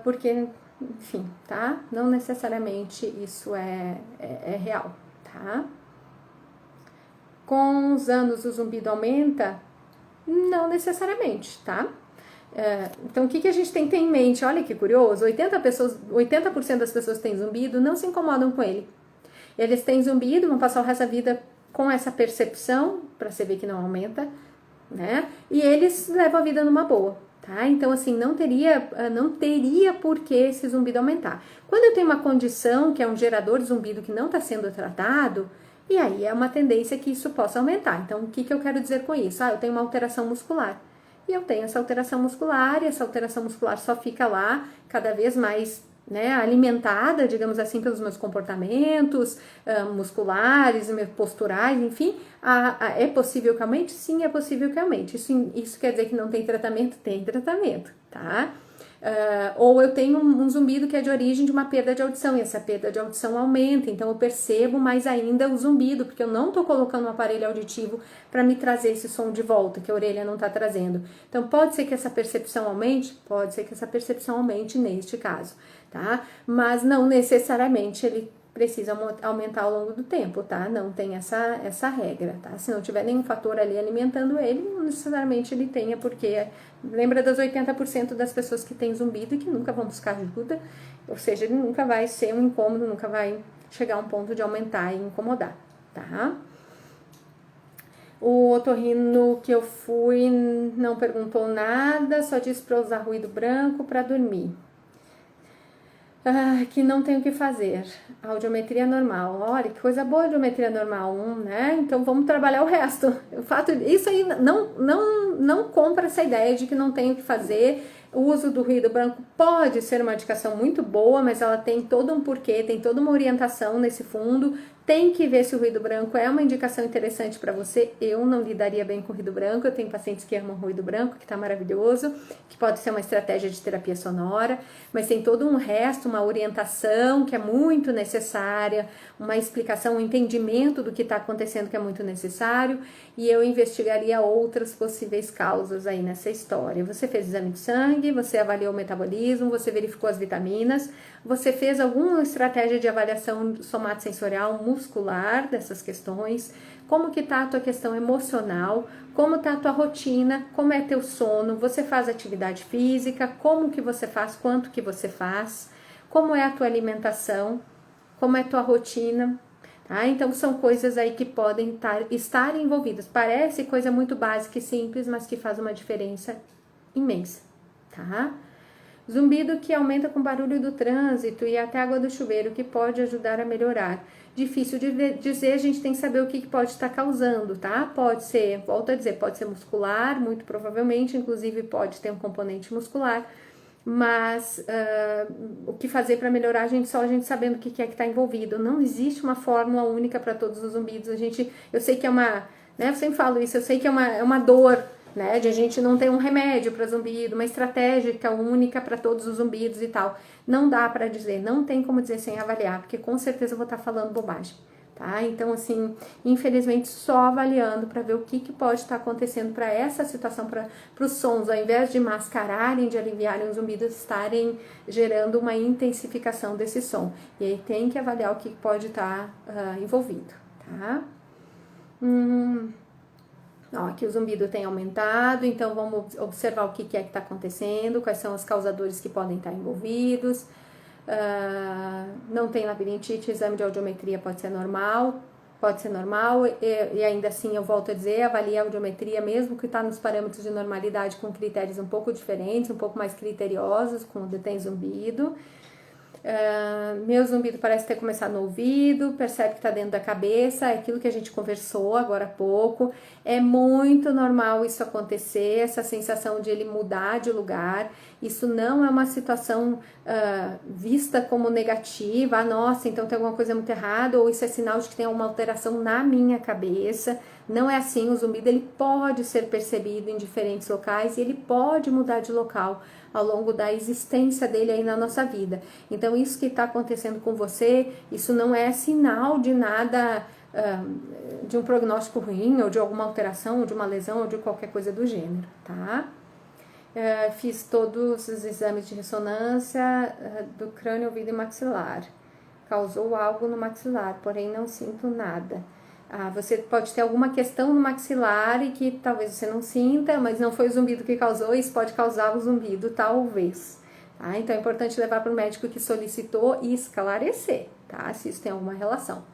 porque, enfim, tá? Não necessariamente isso é real, tá? Com os anos o zumbido aumenta? Não necessariamente, tá? Então, o que a gente tem que ter em mente? Olha que curioso, 80% das pessoas que têm zumbido não se incomodam com ele. Eles têm zumbido, vão passar o resto da vida com essa percepção, para você ver que não aumenta, né? E eles levam a vida numa boa, tá? Então, assim, não teria por que esse zumbido aumentar. Quando eu tenho uma condição que é um gerador de zumbido que não está sendo tratado, e aí é uma tendência que isso possa aumentar. Então, o que eu quero dizer com isso? Eu tenho uma alteração muscular. E eu tenho essa alteração muscular, e essa alteração muscular só fica lá cada vez mais, né, alimentada, digamos assim, pelos meus comportamentos musculares, posturais, enfim. É possível que aumente? Sim, é possível que aumente. Isso quer dizer que não tem tratamento? Tem tratamento, tá? Ou eu tenho um zumbido que é de origem de uma perda de audição, e essa perda de audição aumenta, então eu percebo mais ainda o zumbido, porque eu não estou colocando um aparelho auditivo para me trazer esse som de volta, que a orelha não está trazendo. Então pode ser que essa percepção aumente? Pode ser que essa percepção aumente neste caso, tá? Mas não necessariamente ele precisa aumentar ao longo do tempo, tá? Não tem essa regra, tá? Se não tiver nenhum fator ali alimentando ele, não necessariamente ele tenha, porque lembra das 80% das pessoas que têm zumbido e que nunca vão buscar ajuda, ou seja, ele nunca vai ser um incômodo, nunca vai chegar a um ponto de aumentar e incomodar, tá? O otorrino que eu fui não perguntou nada, só disse para usar ruído branco para dormir. Que não tem o que fazer. Audiometria normal. Olha, que coisa boa a audiometria normal, né? Então vamos trabalhar o resto. Isso aí, não compra essa ideia de que não tem o que fazer. O uso do ruído branco pode ser uma indicação muito boa, mas ela tem todo um porquê, tem toda uma orientação nesse fundo. Tem que ver se o ruído branco é uma indicação interessante para você. Eu não lidaria bem com ruído branco. Eu tenho pacientes que amam ruído branco, que está maravilhoso, que pode ser uma estratégia de terapia sonora, mas tem todo um resto, uma orientação que é muito necessária, uma explicação, um entendimento do que está acontecendo que é muito necessário, e eu investigaria outras possíveis causas aí nessa história. Você fez exame de sangue, você avaliou o metabolismo, você verificou as vitaminas, você fez alguma estratégia de avaliação somatosensorial muscular dessas questões, como que tá a tua questão emocional, como tá a tua rotina, como é teu sono, você faz atividade física, como que você faz, quanto que você faz, como é a tua alimentação, como é a tua rotina, tá? Então são coisas aí que podem estar envolvidas. Parece coisa muito básica e simples, mas que faz uma diferença imensa, tá? Zumbido que aumenta com barulho do trânsito e até água do chuveiro, que pode ajudar a melhorar. Difícil de dizer, a gente tem que saber o que pode estar causando, tá? Pode ser, volto a dizer, pode ser muscular, muito provavelmente, inclusive pode ter um componente muscular, mas o que fazer para melhorar, só a gente sabendo o que é que está envolvido. Não existe uma fórmula única para todos os zumbidos. Eu sei que é uma, né? Eu sempre falo isso, eu sei que é uma dor, né? De a gente não ter um remédio para zumbido, uma estratégia única para todos os zumbidos e tal. Não dá para dizer, não tem como dizer sem avaliar, porque com certeza eu vou estar falando bobagem, tá? Então, assim, infelizmente, só avaliando para ver o que pode estar acontecendo para essa situação, para os sons, ao invés de mascararem, de aliviarem os zumbidos, estarem gerando uma intensificação desse som. E aí tem que avaliar o que pode estar envolvido, tá? Aqui o zumbido tem aumentado, então vamos observar o que é que está acontecendo, quais são os causadores que podem estar envolvidos. Não tem labirintite, exame de audiometria pode ser normal, e ainda assim eu volto a dizer, avalie a audiometria mesmo que está nos parâmetros de normalidade com critérios um pouco diferentes, um pouco mais criteriosos, quando tem zumbido. Meu zumbido parece ter começado no ouvido, percebe que está dentro da cabeça, é aquilo que a gente conversou agora há pouco. É muito normal isso acontecer, essa sensação de ele mudar de lugar. Isso não é uma situação vista como negativa, nossa, então tem alguma coisa muito errada, ou isso é sinal de que tem alguma alteração na minha cabeça. Não é assim, o zumbido ele pode ser percebido em diferentes locais e ele pode mudar de local ao longo da existência dele aí na nossa vida. Então, isso que está acontecendo com você, isso não é sinal de nada, de um prognóstico ruim, ou de alguma alteração, ou de uma lesão, ou de qualquer coisa do gênero, tá? Fiz todos os exames de ressonância do crânio, ouvido e maxilar. Causou algo no maxilar, porém não sinto nada. Você pode ter alguma questão no maxilar e que talvez você não sinta, mas não foi o zumbido que causou, isso pode causar o zumbido, talvez. Tá? Então é importante levar para o médico que solicitou e esclarecer, tá? Se isso tem alguma relação.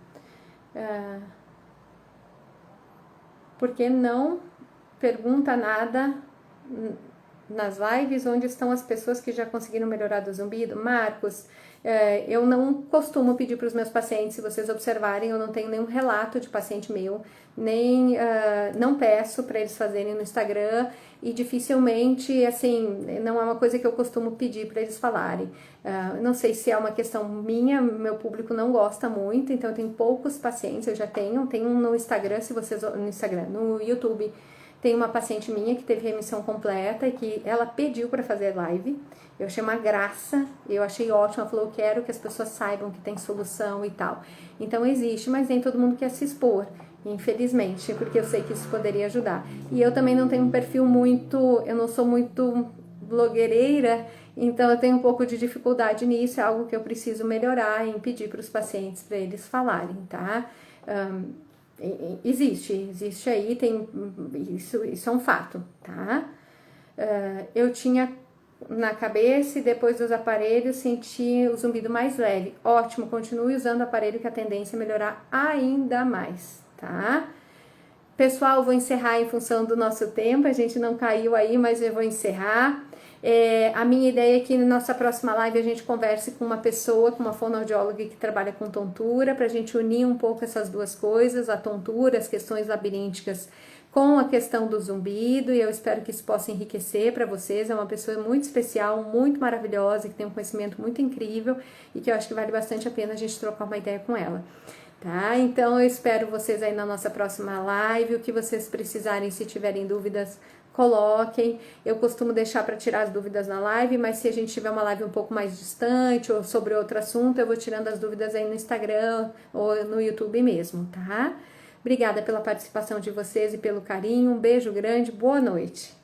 Porque não pergunta nada nas lives onde estão as pessoas que já conseguiram melhorar do zumbido? Marcos, eu não costumo pedir para os meus pacientes, se vocês observarem, eu não tenho nenhum relato de paciente meu, nem não peço para eles fazerem no Instagram e dificilmente, assim, não é uma coisa que eu costumo pedir para eles falarem. Não sei se é uma questão minha, meu público não gosta muito, então eu tenho poucos pacientes, eu já tenho um no Instagram, se vocês, no YouTube, tem uma paciente minha que teve remissão completa e que ela pediu para fazer live. Eu achei uma graça, eu achei ótimo. Ela falou, eu quero que as pessoas saibam que tem solução e tal. Então existe, mas nem todo mundo quer se expor, infelizmente, porque eu sei que isso poderia ajudar. E eu também não tenho um perfil eu não sou muito blogueireira, então eu tenho um pouco de dificuldade nisso, é algo que eu preciso melhorar em pedir para os pacientes para eles falarem, tá? Existe aí, isso é um fato, tá? Eu tinha na cabeça e depois dos aparelhos senti o zumbido mais leve. Ótimo, continue usando o aparelho que a tendência é melhorar ainda mais, tá? Pessoal, vou encerrar em função do nosso tempo, a gente não caiu aí, mas eu vou encerrar. A minha ideia é que na nossa próxima live a gente converse com uma pessoa, com uma fonoaudióloga que trabalha com tontura, para a gente unir um pouco essas duas coisas, a tontura, as questões labirínticas com a questão do zumbido, e eu espero que isso possa enriquecer para vocês. É uma pessoa muito especial, muito maravilhosa, que tem um conhecimento muito incrível e que eu acho que vale bastante a pena a gente trocar uma ideia com ela. Tá? Então eu espero vocês aí na nossa próxima live. O que vocês precisarem, se tiverem dúvidas, coloquem. Eu costumo deixar para tirar as dúvidas na live, mas se a gente tiver uma live um pouco mais distante ou sobre outro assunto, eu vou tirando as dúvidas aí no Instagram ou no YouTube mesmo, tá? Obrigada pela participação de vocês e pelo carinho. Um beijo grande, boa noite.